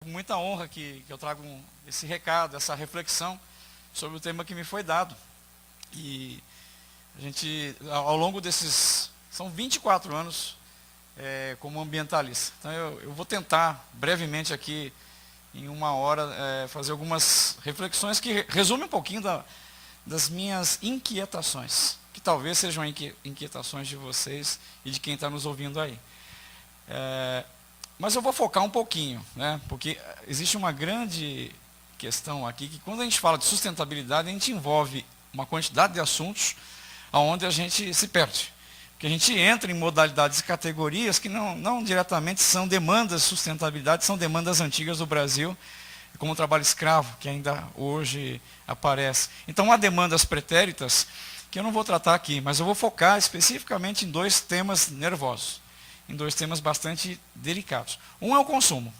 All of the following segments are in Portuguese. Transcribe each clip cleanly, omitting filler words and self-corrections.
Com muita honra que eu trago esse recado, essa reflexão sobre o tema que me foi dado. E a gente, ao longo desses, são 24 anos como ambientalista. Então eu vou tentar brevemente aqui, em uma hora, fazer algumas reflexões que resumem um pouquinho das minhas inquietações, que talvez sejam inquietações de vocês e de quem está nos ouvindo aí. Mas eu vou focar um pouquinho, né? Porque existe uma grande questão aqui, que quando a gente fala de sustentabilidade, a gente envolve uma quantidade de assuntos onde a gente se perde. Porque a gente entra em modalidades e categorias que não diretamente são demandas de sustentabilidade, são demandas antigas do Brasil, como o trabalho escravo, que ainda hoje aparece. Então há demandas pretéritas que eu não vou tratar aqui, mas eu vou focar especificamente em dois temas nervosos. Em dois temas bastante delicados. Um é o consumo.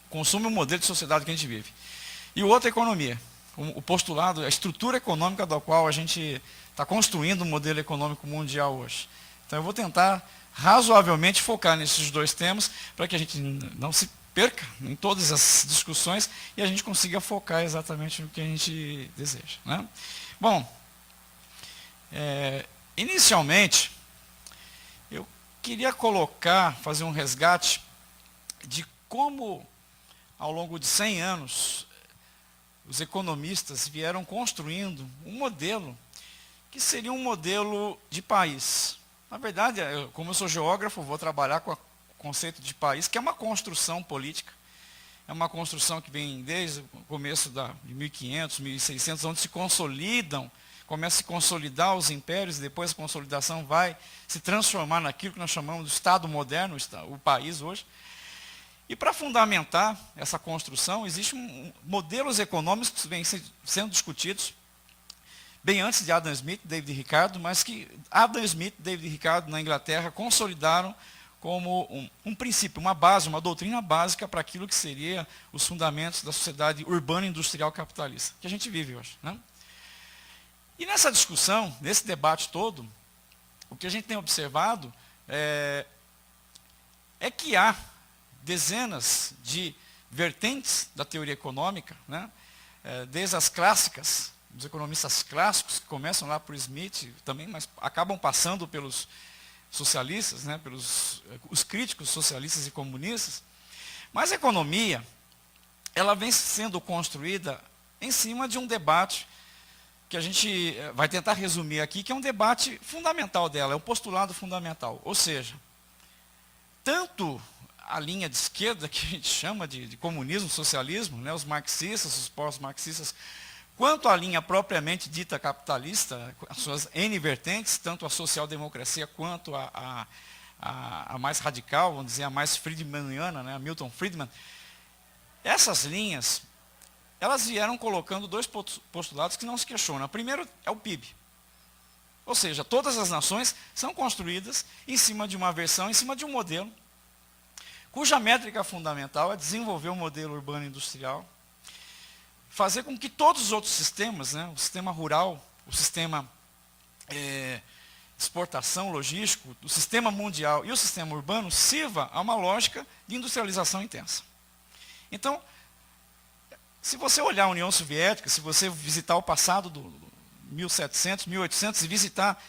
O consumo é o modelo de sociedade que a gente vive. E o outro é a economia. O postulado, a estrutura econômica da qual a gente está construindo o modelo econômico mundial hoje. Então eu vou tentar razoavelmente focar nesses dois temas para que a gente não se perca em todas as discussões e a gente consiga focar exatamente no que a gente deseja, né? Bom, inicialmente, queria fazer um resgate de como, ao longo de 100 anos, os economistas vieram construindo um modelo que seria um modelo de país. Na verdade, como eu sou geógrafo, vou trabalhar com o conceito de país, que é uma construção política. É uma construção que vem desde o começo de 1500, 1600, onde se consolidam, começa a se consolidar os impérios, e depois a consolidação vai se transformar naquilo que nós chamamos de Estado moderno, o país hoje. E para fundamentar essa construção, existem modelos econômicos que vêm sendo discutidos, bem antes de Adam Smith, David Ricardo, mas que Adam Smith e David Ricardo na Inglaterra consolidaram como um princípio, uma base, uma doutrina básica para aquilo que seria os fundamentos da sociedade urbana industrial capitalista, que a gente vive hoje, né? E nessa discussão, nesse debate todo, o que a gente tem observado é que há dezenas de vertentes da teoria econômica, né? Desde as clássicas, dos economistas clássicos, que começam lá por Smith também, mas acabam passando pelos socialistas, né? Pelos os críticos socialistas e comunistas. Mas a economia, ela vem sendo construída em cima de um debate que a gente vai tentar resumir aqui, que é um debate fundamental dela, é um postulado fundamental. Ou seja, tanto a linha de esquerda, que a gente chama de comunismo, socialismo, né, os marxistas, os pós-marxistas, quanto a linha propriamente dita capitalista, as suas N vertentes, tanto a social-democracia quanto a mais radical, vamos dizer, a mais friedmaniana, né, a Milton Friedman, essas linhas, elas vieram colocando dois postulados que não se questionam. O primeiro é o PIB. Ou seja, todas as nações são construídas em cima de uma versão, em cima de um modelo, cuja métrica fundamental é desenvolver um modelo urbano industrial, fazer com que todos os outros sistemas, né, o sistema rural, o sistema exportação, logístico, o sistema mundial e o sistema urbano sirva a uma lógica de industrialização intensa. Então, se você olhar a União Soviética, se você visitar o passado do 1700, 1800 e visitar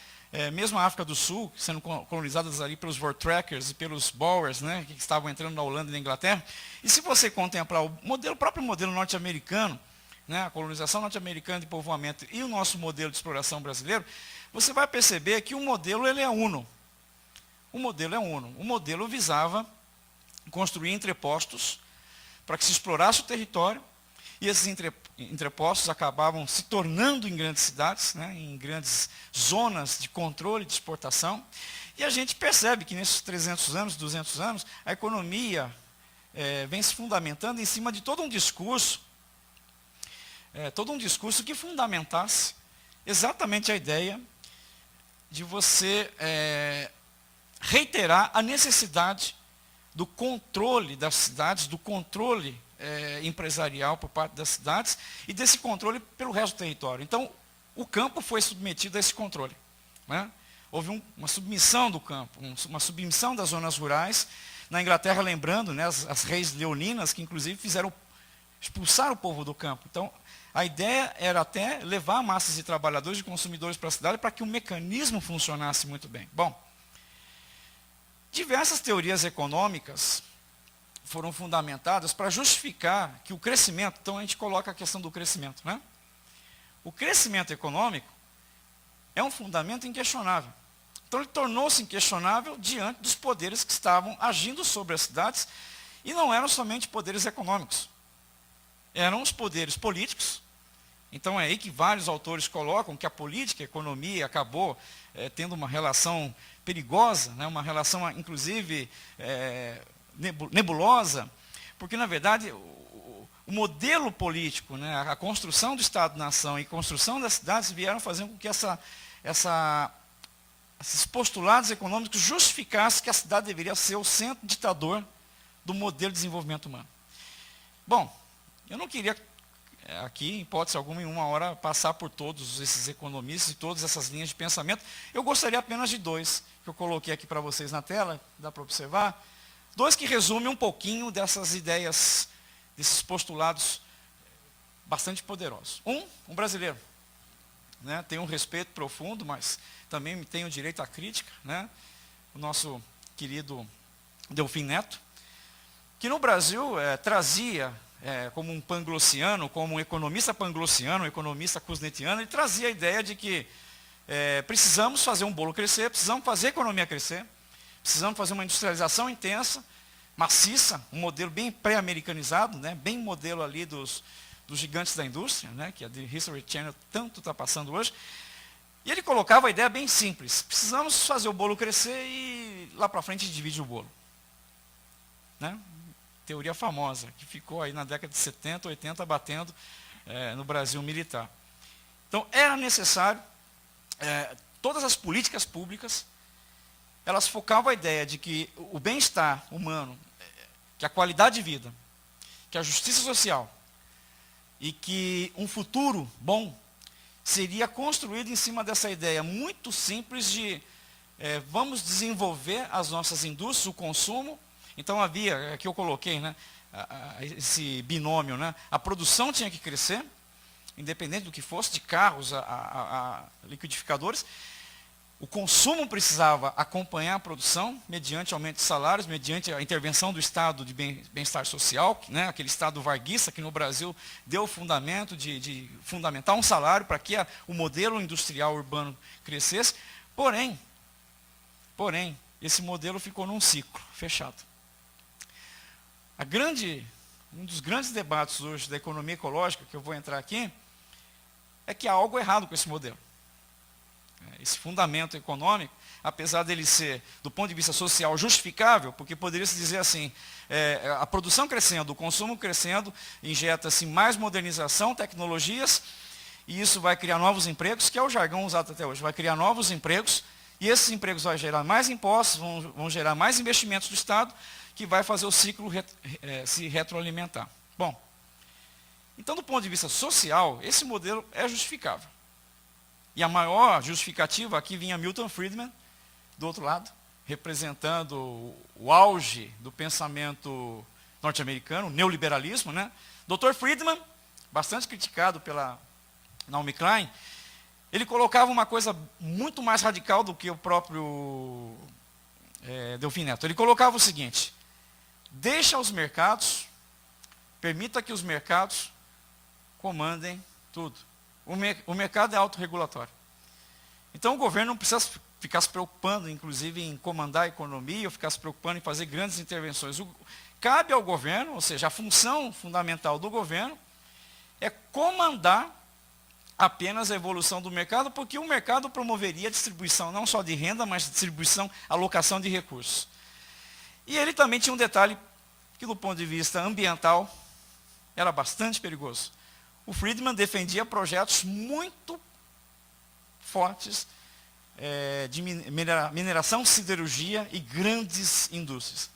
mesmo a África do Sul, sendo colonizadas ali pelos Voortrekkers e pelos Boers, né, que estavam entrando na Holanda e na Inglaterra, e se você contemplar o próprio modelo norte-americano, né, a colonização norte-americana de povoamento e o nosso modelo de exploração brasileiro, você vai perceber que o modelo ele é uno. O modelo é uno. O modelo visava construir entrepostos para que se explorasse o território, e esses entrepostos acabavam se tornando em grandes cidades, né, em grandes zonas de controle de exportação. E a gente percebe que nesses 300 anos, 200 anos, a economia vem se fundamentando em cima de todo um discurso que fundamentasse exatamente a ideia de você reiterar a necessidade do controle das cidades, do controle empresarial por parte das cidades e desse controle pelo resto do território. Então, o campo foi submetido a esse controle, né? Houve uma submissão do campo, uma submissão das zonas rurais, na Inglaterra, lembrando, né, as reis leoninas, que inclusive fizeram expulsar o povo do campo. Então, a ideia era até levar massas de trabalhadores e consumidores para a cidade para que o mecanismo funcionasse muito bem. Bom, diversas teorias econômicas foram fundamentadas para justificar que o crescimento, então a gente coloca a questão do crescimento, né? O crescimento econômico é um fundamento inquestionável. Então ele tornou-se inquestionável diante dos poderes que estavam agindo sobre as cidades, e não eram somente poderes econômicos, eram os poderes políticos. Então é aí que vários autores colocam que a política e a economia acabou tendo uma relação perigosa, né, uma relação inclusive nebulosa, porque na verdade o modelo político, né, a construção do Estado-nação e a construção das cidades vieram fazendo com que esses postulados econômicos justificassem que a cidade deveria ser o centro ditador do modelo de desenvolvimento humano. Bom, eu não queria aqui, em hipótese alguma, em uma hora, passar por todos esses economistas e todas essas linhas de pensamento. Eu gostaria apenas de dois, que eu coloquei aqui para vocês na tela, dá para observar. Dois que resumem um pouquinho dessas ideias, desses postulados bastante poderosos. Um brasileiro, né, tem um respeito profundo, mas também tem o direito à crítica, né, o nosso querido Delfim Neto, que no Brasil trazia, como um panglossiano, como um economista panglossiano, um economista kuznetiano, ele trazia a ideia de que precisamos fazer um bolo crescer, precisamos fazer a economia crescer, precisamos fazer uma industrialização intensa, maciça, um modelo bem pré-americanizado, né, bem modelo ali dos gigantes da indústria, né, que a The History Channel tanto está passando hoje. E ele colocava a ideia bem simples: precisamos fazer o bolo crescer e lá para frente divide o bolo. Né? Teoria famosa, que ficou aí na década de 70, 80, batendo no Brasil militar. Então, era necessário, todas as políticas públicas, elas focavam a ideia de que o bem-estar humano, que a qualidade de vida, que a justiça social e que um futuro bom seria construído em cima dessa ideia muito simples de vamos desenvolver as nossas indústrias, o consumo. Então havia, aqui eu coloquei, né, esse binômio, né, a produção tinha que crescer, independente do que fosse, de carros a liquidificadores. O consumo precisava acompanhar a produção, mediante aumento de salários, mediante a intervenção do Estado de bem-estar social, né, aquele Estado varguista que no Brasil deu o fundamento de fundamentar um salário para que o modelo industrial urbano crescesse. Porém, esse modelo ficou num ciclo fechado. Um dos grandes debates hoje da economia ecológica, que eu vou entrar aqui, é que há algo errado com esse modelo. Esse fundamento econômico, apesar dele ser, do ponto de vista social, justificável, porque poderia se dizer assim, a produção crescendo, o consumo crescendo, injeta-se mais modernização, tecnologias, e isso vai criar novos empregos, que é o jargão usado até hoje, vai criar novos empregos, e esses empregos vão gerar mais impostos, vão gerar mais investimentos do Estado, que vai fazer o ciclo se retroalimentar. Bom, então do ponto de vista social, esse modelo é justificável. E a maior justificativa, aqui vinha Milton Friedman, do outro lado, representando o auge do pensamento norte-americano, o neoliberalismo, né? Dr. Friedman, bastante criticado pela Naomi Klein, ele colocava uma coisa muito mais radical do que o próprio Delfim Neto. Ele colocava o seguinte: deixa os mercados, permita que os mercados comandem tudo. O mercado é autorregulatório. Então o governo não precisa ficar se preocupando, inclusive, em comandar a economia, ou ficar se preocupando em fazer grandes intervenções. Cabe ao governo, ou seja, a função fundamental do governo é comandar apenas a evolução do mercado, porque o mercado promoveria a distribuição não só de renda, mas distribuição, alocação de recursos. E ele também tinha um detalhe que, do ponto de vista ambiental, era bastante perigoso. O Friedman defendia projetos muito fortes de mineração, siderurgia e grandes indústrias.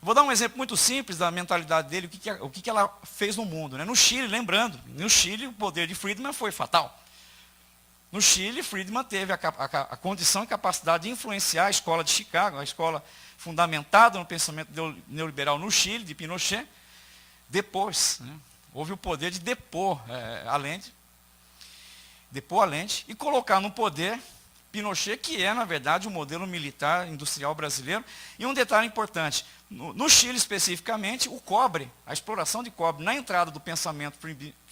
Vou dar um exemplo muito simples da mentalidade dele, o que ela fez no mundo. Né? No Chile, lembrando, no Chile o poder de Friedman foi fatal. No Chile, Friedman teve a condição e capacidade de influenciar a escola de Chicago, a escola fundamentada no pensamento neoliberal no Chile, de Pinochet. Depois, né, houve o poder de depor Allende e colocar no poder Pinochet, que é, na verdade, o modelo militar industrial brasileiro. E um detalhe importante, no Chile especificamente, o cobre, a exploração de cobre na entrada do pensamento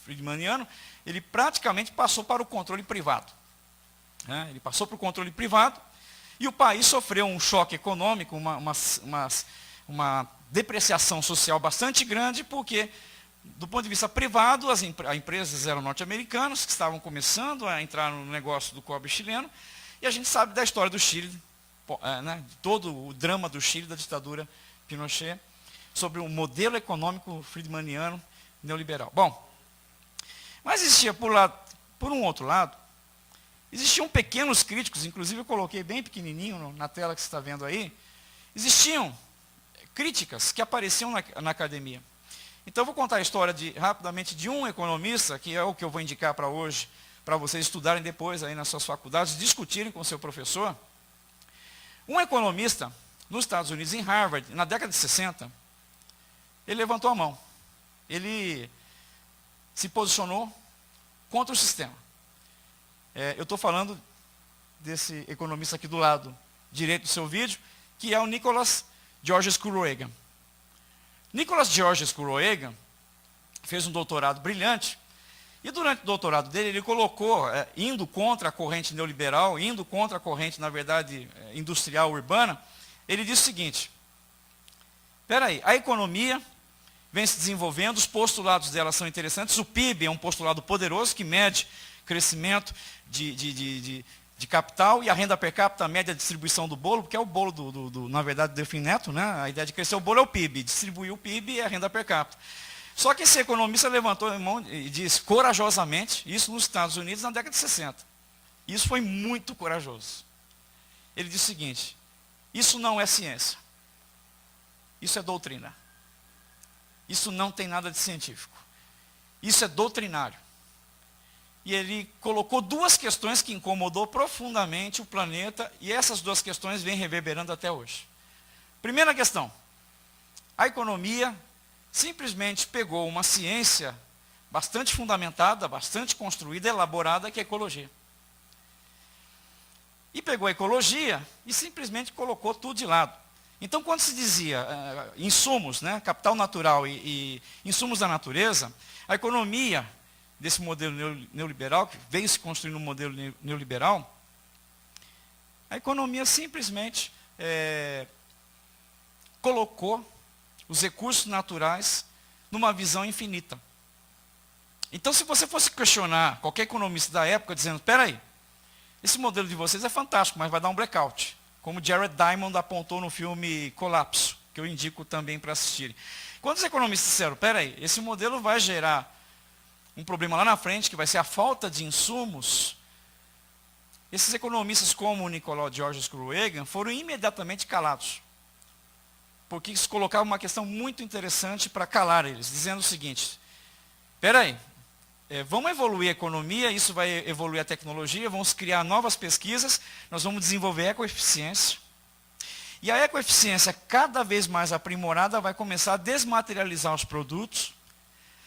friedmaniano, ele praticamente passou para o controle privado. Ele passou para o controle privado e o país sofreu um choque econômico, uma depreciação social bastante grande, porque, do ponto de vista privado, as empresas eram norte-americanas, que estavam começando a entrar no negócio do cobre chileno, e a gente sabe da história do Chile, né, de todo o drama do Chile, da ditadura Pinochet, sobre o modelo econômico friedmaniano neoliberal. Bom, mas existia, por um outro lado, existiam pequenos críticos, inclusive eu coloquei bem pequenininho na tela que você está vendo aí, existiam críticas que apareciam na academia. Então eu vou contar a história rapidamente de um economista, que é o que eu vou indicar para hoje, para vocês estudarem depois aí nas suas faculdades, discutirem com o seu professor. Um economista nos Estados Unidos, em Harvard, na década de 60, ele levantou a mão. Ele se posicionou contra o sistema. Eu estou falando desse economista aqui do lado direito do seu vídeo, que é o Nicholas George Skourogan. Nicholas George Skourogan fez um doutorado brilhante, e durante o doutorado dele, ele colocou, indo contra a corrente neoliberal, indo contra a corrente, na verdade, industrial urbana, ele disse o seguinte: espera aí, a economia vem se desenvolvendo, os postulados dela são interessantes, o PIB é um postulado poderoso que mede crescimento de capital, e a renda per capita mede a distribuição do bolo, porque é o bolo, na verdade, do Delfim Neto, né? A ideia de crescer o bolo é o PIB, distribuir o PIB é a renda per capita. Só que esse economista levantou a mão e disse, corajosamente, isso nos Estados Unidos na década de 60. Isso foi muito corajoso. Ele disse o seguinte: isso não é ciência, isso é doutrina. Isso não tem nada de científico. Isso é doutrinário. E ele colocou duas questões que incomodou profundamente o planeta, e essas duas questões vêm reverberando até hoje. Primeira questão: a economia simplesmente pegou uma ciência bastante fundamentada, bastante construída, elaborada, que é a ecologia. E pegou a ecologia e simplesmente colocou tudo de lado. Então, quando se dizia insumos, né, capital natural e insumos da natureza, a economia desse modelo neoliberal, que veio se construindo um modelo neoliberal, a economia simplesmente colocou os recursos naturais numa visão infinita. Então, se você fosse questionar qualquer economista da época, dizendo, espera aí, esse modelo de vocês é fantástico, mas vai dar um blackout, como Jared Diamond apontou no filme Colapso, que eu indico também para assistirem. Quando os economistas disseram, espera aí, esse modelo vai gerar um problema lá na frente, que vai ser a falta de insumos, esses economistas como o Nicholas George Skourogan foram imediatamente calados. Porque isso colocava uma questão muito interessante para calar eles, dizendo o seguinte: espera aí, vamos evoluir a economia, isso vai evoluir a tecnologia, vamos criar novas pesquisas, nós vamos desenvolver a ecoeficiência. E a ecoeficiência, cada vez mais aprimorada, vai começar a desmaterializar os produtos.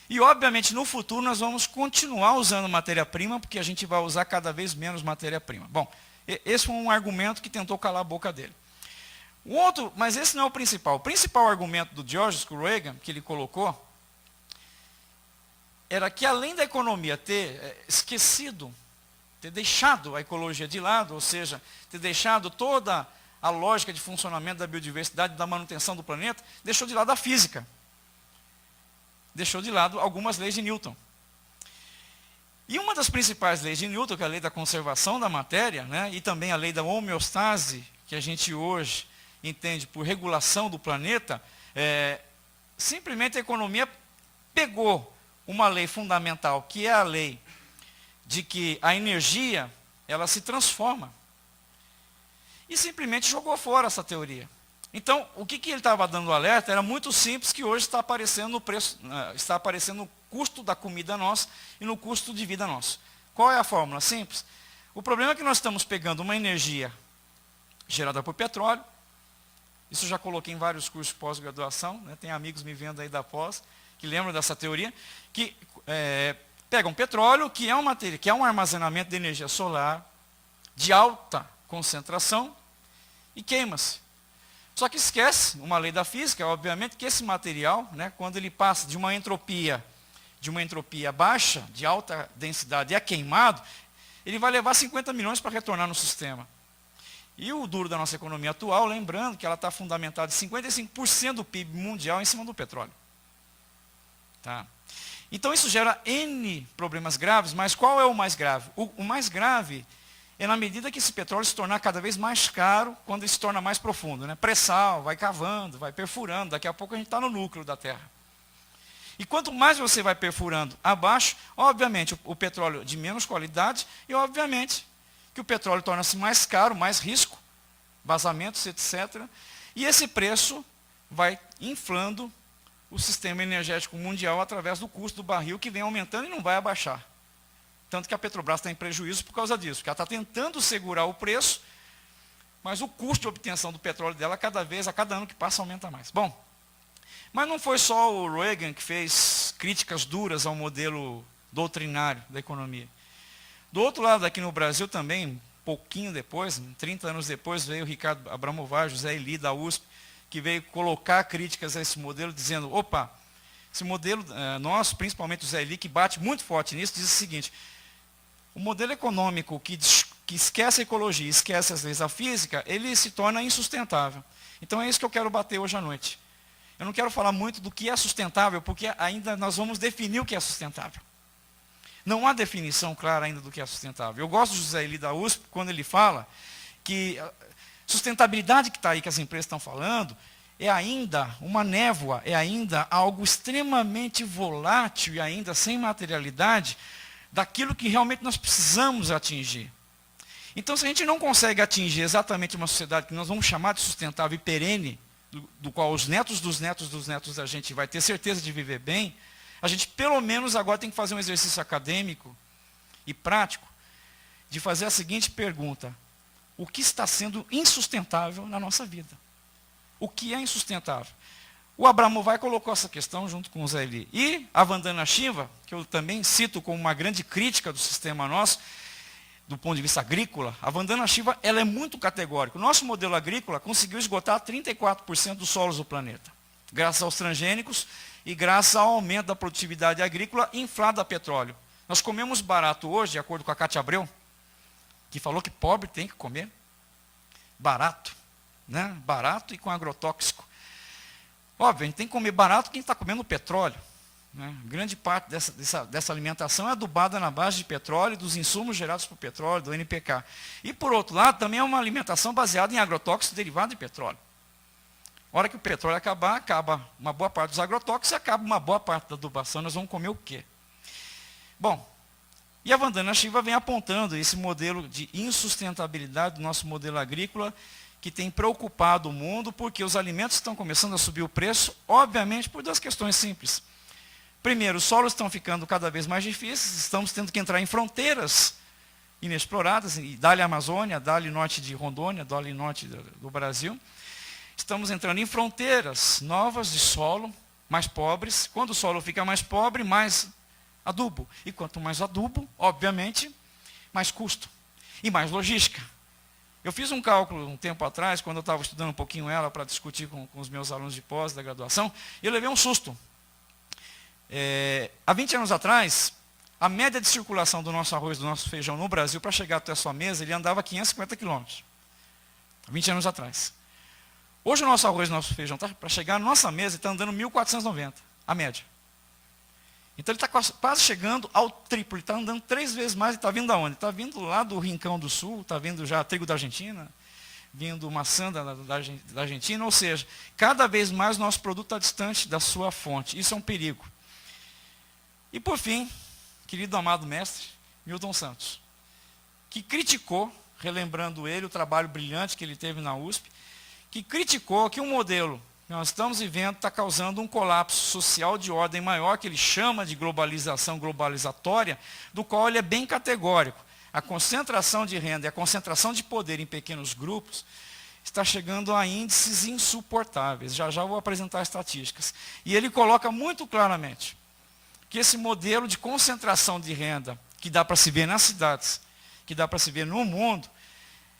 E, obviamente, no futuro, nós vamos continuar usando matéria-prima, porque a gente vai usar cada vez menos matéria-prima. Bom, esse foi um argumento que tentou calar a boca dele. O outro, mas esse não é o principal. O principal argumento do George Skourogan, que ele colocou, era que, além da economia ter esquecido, ter deixado a ecologia de lado, ou seja, ter deixado toda a lógica de funcionamento da biodiversidade, da manutenção do planeta, deixou de lado a física. Deixou de lado algumas leis de Newton. E uma das principais leis de Newton, que é a lei da conservação da matéria, né, e também a lei da homeostase, que a gente hoje entende por regulação do planeta, simplesmente a economia pegou uma lei fundamental, que é a lei de que a energia, ela se transforma, e simplesmente jogou fora essa teoria. Então, o que ele estava dando alerta era muito simples, que hoje está aparecendo no preço, está aparecendo no custo da comida nossa e no custo de vida nosso. Qual é a fórmula? Simples. O problema é que nós estamos pegando uma energia gerada por petróleo. Isso eu já coloquei em vários cursos de pós-graduação, né? Tem amigos me vendo aí da pós, que lembram dessa teoria, que pegam petróleo, que é que é um armazenamento de energia solar de alta concentração, e queima-se. Só que esquece, uma lei da física, obviamente, que esse material, né, quando ele passa de uma entropia baixa, de alta densidade, e é queimado, ele vai levar 50 milhões para retornar no sistema. E o duro da nossa economia atual, lembrando que ela está fundamentada em 55% do PIB mundial em cima do petróleo. Tá? Então isso gera N problemas graves, mas qual é o mais grave? O mais grave é na medida que esse petróleo se tornar cada vez mais caro, quando ele se torna mais profundo. Né? Pré-sal, vai cavando, vai perfurando, daqui a pouco a gente está no núcleo da Terra. E quanto mais você vai perfurando abaixo, obviamente o petróleo de menos qualidade, e obviamente que o petróleo torna-se mais caro, mais risco, vazamentos, etc. E esse preço vai inflando o sistema energético mundial através do custo do barril, que vem aumentando e não vai abaixar. Tanto que a Petrobras está em prejuízo por causa disso, porque ela está tentando segurar o preço, mas o custo de obtenção do petróleo dela, a cada ano que passa, aumenta mais. Bom, mas não foi só o Reagan que fez críticas duras ao modelo doutrinário da economia. Do outro lado, aqui no Brasil também, pouquinho depois, 30 anos depois, veio o Ricardo Abramovar, José Eli, da USP, que veio colocar críticas a esse modelo, dizendo, opa, esse modelo nosso, principalmente o José Eli, que bate muito forte nisso, diz o seguinte, o modelo econômico que esquece a ecologia, esquece as leis da física, ele se torna insustentável. Então é isso que eu quero bater hoje à noite. Eu não quero falar muito do que é sustentável, porque ainda nós vamos definir o que é sustentável. Não há definição clara ainda do que é sustentável. Eu gosto do José Eli da USP, quando ele fala que a sustentabilidade que está aí, que as empresas estão falando, é ainda uma névoa, é ainda algo extremamente volátil e ainda sem materialidade daquilo que realmente nós precisamos atingir. Então, se a gente não consegue atingir exatamente uma sociedade que nós vamos chamar de sustentável e perene, do qual os netos dos netos dos netos da gente vai ter certeza de viver bem, a gente pelo menos agora tem que fazer um exercício acadêmico e prático de fazer a seguinte pergunta: o que está sendo insustentável na nossa vida? O que é insustentável? O Abramovar colocou essa questão junto com o Zé Eli. E a Vandana Shiva, que eu também cito como uma grande crítica do sistema nosso, do ponto de vista agrícola, a Vandana Shiva ela é muito categórica. O nosso modelo agrícola conseguiu esgotar 34% dos solos do planeta, graças aos transgênicos e graças ao aumento da produtividade agrícola inflada a petróleo. Nós comemos barato hoje, de acordo com a Cátia Abreu, que falou que pobre tem que comer barato, né? Barato e com agrotóxico. Óbvio, a gente tem que comer barato quem está comendo petróleo. Né? Grande parte dessa alimentação é adubada na base de petróleo, dos insumos gerados por petróleo, do NPK. E, por outro lado, também é uma alimentação baseada em agrotóxicos derivados de petróleo. A hora que o petróleo acabar, acaba uma boa parte dos agrotóxicos e acaba uma boa parte da adubação. Nós vamos comer o quê? Bom, e a Vandana Shiva vem apontando esse modelo de insustentabilidade do nosso modelo agrícola, que tem preocupado o mundo, porque os alimentos estão começando a subir o preço, obviamente por duas questões simples. Primeiro, os solos estão ficando cada vez mais difíceis, estamos tendo que entrar em fronteiras inexploradas, e dali Amazônia, dali norte de Rondônia, dali norte do Brasil. Estamos entrando em fronteiras novas de solo, mais pobres. Quando o solo fica mais pobre, mais adubo. E quanto mais adubo, obviamente, mais custo e mais logística. Eu fiz um cálculo um tempo atrás, quando eu estava estudando um pouquinho ela para discutir com os meus alunos de pós da graduação, e eu levei um susto. Há 20 anos atrás, a média de circulação do nosso arroz, do nosso feijão no Brasil, para chegar até a sua mesa, ele andava 550 quilômetros. Há 20 anos atrás. Hoje o nosso arroz, nosso feijão, para chegar na nossa mesa, está andando 1.490, a média. Então ele está quase chegando ao triplo, ele está andando 3 vezes mais, e está vindo aonde? Está vindo lá do Rincão do Sul, está vindo já trigo da Argentina, vindo maçã da Argentina, ou seja, cada vez mais o nosso produto está distante da sua fonte. Isso é um perigo. E por fim, querido amado mestre, Milton Santos, que criticou, relembrando ele, o trabalho brilhante que ele teve na USP, que criticou que o modelo que nós estamos vivendo está causando um colapso social de ordem maior, que ele chama de globalização globalizatória, do qual ele é bem categórico. a concentração de renda e a concentração de poder em pequenos grupos está chegando a índices insuportáveis. Já já vou apresentar estatísticas. E ele coloca muito claramente que esse modelo de concentração de renda, que dá para se ver nas cidades, que dá para se ver no mundo,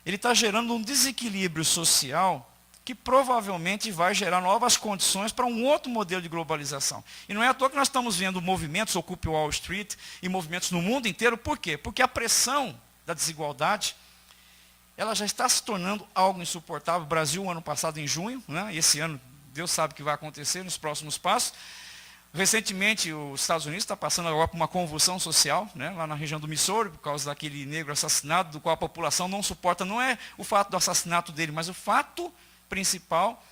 ele está gerando um desequilíbrio social que provavelmente vai gerar novas condições para um outro modelo de globalização. E não é à toa que nós estamos vendo movimentos, Occupy Wall Street, e movimentos no mundo inteiro. Por quê? Porque a pressão da desigualdade, ela já está se tornando algo insuportável. O Brasil, ano passado, em junho, né, e esse ano, Deus sabe o que vai acontecer nos próximos passos. Recentemente, os Estados Unidos está passando agora por uma convulsão social, né, lá na região do Missouri, por causa daquele negro assassinado, do qual a população não suporta. Não é o fato do assassinato dele, mas o fato principal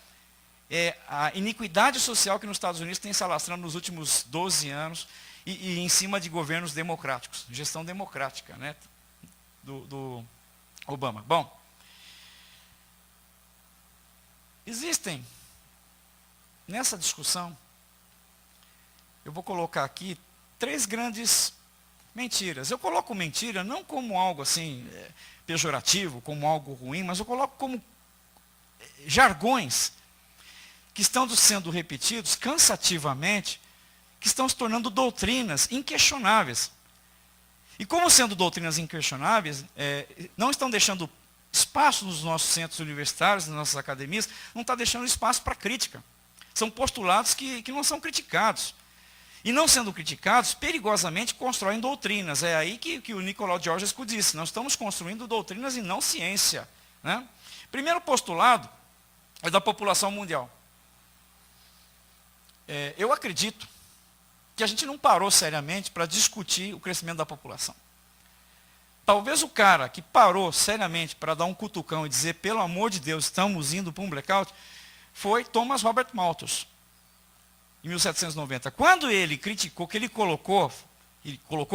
é a iniquidade social que nos Estados Unidos tem se alastrando nos últimos 12 anos e em cima de governos democráticos, gestão democrática, né, do Obama. Bom, existem, nessa discussão, eu vou colocar aqui 3 grandes mentiras. Eu coloco mentira não como algo assim pejorativo, como algo ruim, mas eu coloco como jargões que estão sendo repetidos cansativamente, que estão se tornando doutrinas inquestionáveis. E como sendo doutrinas inquestionáveis, não estão deixando espaço nos nossos centros universitários, nas nossas academias, não está deixando espaço para crítica. São postulados que não são criticados. E não sendo criticados, perigosamente constroem doutrinas. É aí que o Nicolau Georgescu disse, nós estamos construindo doutrinas e não ciência. Né? Primeiro postulado é da população mundial. Eu acredito que a gente não parou seriamente para discutir o crescimento da população. Talvez o cara que parou seriamente para dar um cutucão e dizer, pelo amor de Deus, estamos indo para um blackout, foi Thomas Robert Malthus, em 1790. Quando ele criticou, que ele colocou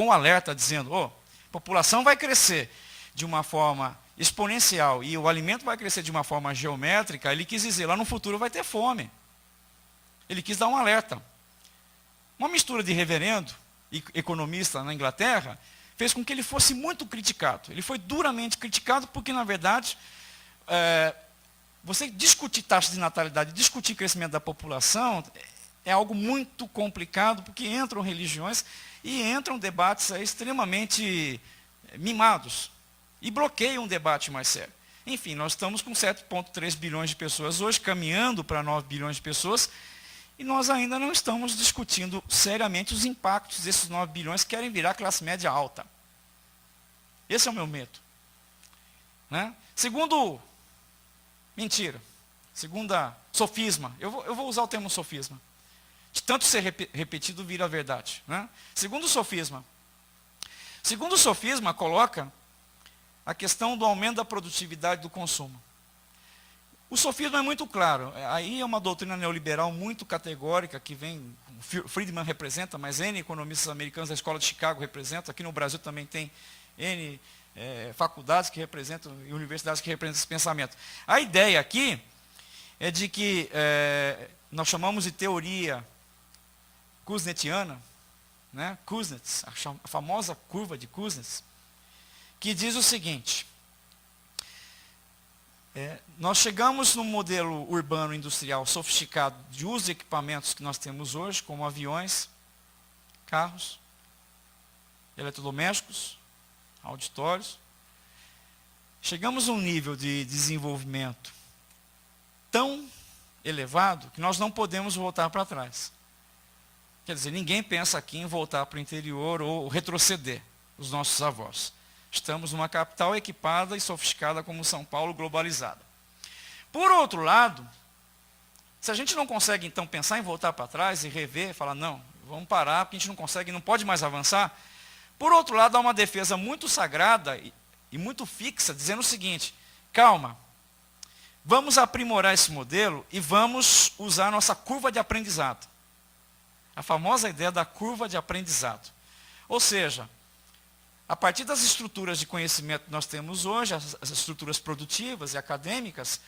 um alerta dizendo, a população vai crescer de uma forma exponencial e o alimento vai crescer de uma forma geométrica, ele quis dizer, lá no futuro vai ter fome. Ele quis dar um alerta. Uma mistura de reverendo e economista na Inglaterra fez com que ele fosse muito criticado. Ele foi duramente criticado porque, na verdade, você discutir taxa de natalidade, discutir crescimento da população, é algo muito complicado, porque entram religiões e entram debates extremamente mimados. E bloqueiam um debate mais sério. Enfim, nós estamos com 7,3 bilhões de pessoas hoje, caminhando para 9 bilhões de pessoas, e nós ainda não estamos discutindo seriamente os impactos desses 9 bilhões que querem virar classe média alta. Esse é o meu medo. Né? Segunda sofisma, eu vou usar o termo sofisma. De tanto ser repetido, vira verdade. Né? Segundo sofisma coloca a questão do aumento da produtividade do consumo. O sofisma é muito claro. Aí é uma doutrina neoliberal muito categórica, que vem, Friedman representa, mas N economistas americanos da Escola de Chicago representam. Aqui no Brasil também tem N faculdades que representam, e universidades que representam esse pensamento. A ideia aqui é de que nós chamamos de teoria kuznetiana, né? Kuznets, a famosa curva de Kuznets, que diz o seguinte, nós chegamos num modelo urbano industrial sofisticado de uso de equipamentos que nós temos hoje, como aviões, carros, eletrodomésticos, auditórios. Chegamos a um nível de desenvolvimento tão elevado que nós não podemos voltar para trás. Quer dizer, ninguém pensa aqui em voltar para o interior ou retroceder os nossos avós. Estamos numa capital equipada e sofisticada como São Paulo, globalizada. Por outro lado, se a gente não consegue, então, pensar em voltar para trás e rever, falar, não, vamos parar, porque a gente não consegue, não pode mais avançar. Por outro lado, há uma defesa muito sagrada e muito fixa, dizendo o seguinte, calma, vamos aprimorar esse modelo e vamos usar a nossa curva de aprendizado. A famosa ideia da curva de aprendizado. Ou seja, a partir das estruturas de conhecimento que nós temos hoje, as estruturas produtivas e acadêmicas,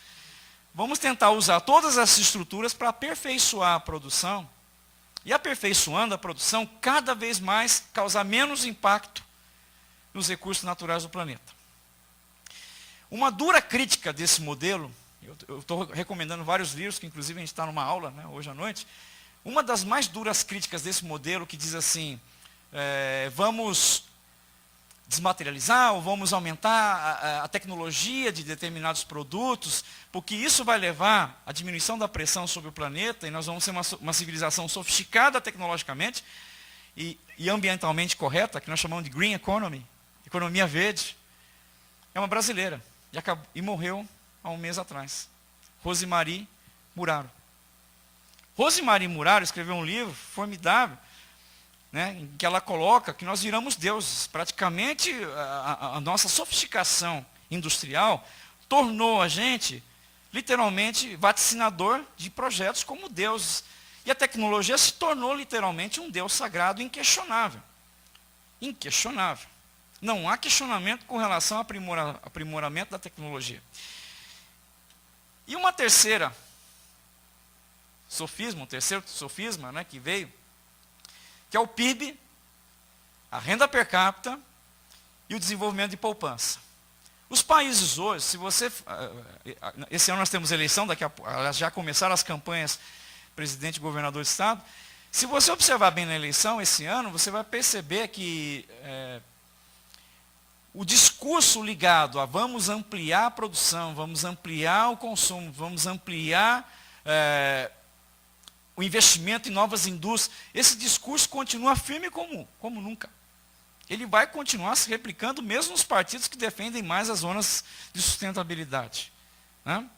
vamos tentar usar todas essas estruturas para aperfeiçoar a produção, e aperfeiçoando a produção, cada vez mais causar menos impacto nos recursos naturais do planeta. Uma dura crítica desse modelo, eu estou recomendando vários livros, que inclusive a gente está numa aula, né, hoje à noite. Uma das mais duras críticas desse modelo que diz assim, vamos desmaterializar ou vamos aumentar a tecnologia de determinados produtos, porque isso vai levar à diminuição da pressão sobre o planeta e nós vamos ser uma civilização sofisticada tecnologicamente e ambientalmente correta, que nós chamamos de Green Economy, economia verde. É uma brasileira e morreu há um mês atrás. Rosemary Muraro. Rosemary Muraro escreveu um livro formidável, né, em que ela coloca que nós viramos deuses. Praticamente a nossa sofisticação industrial tornou a gente, literalmente, vaticinador de projetos como deuses. E a tecnologia se tornou literalmente um Deus sagrado inquestionável. Inquestionável. Não há questionamento com relação ao aprimoramento da tecnologia. E um terceiro sofisma, né, que veio, que é o PIB, a renda per capita e o desenvolvimento de poupança. Os países hoje, se você... Esse ano nós temos eleição, daqui a pouco, já começaram as campanhas presidente e governador de estado. Se você observar bem na eleição esse ano, você vai perceber que o discurso ligado a vamos ampliar a produção, vamos ampliar o consumo, vamos ampliar o investimento em novas indústrias, esse discurso continua firme como nunca. Ele vai continuar se replicando mesmo nos partidos que defendem mais as zonas de sustentabilidade, né?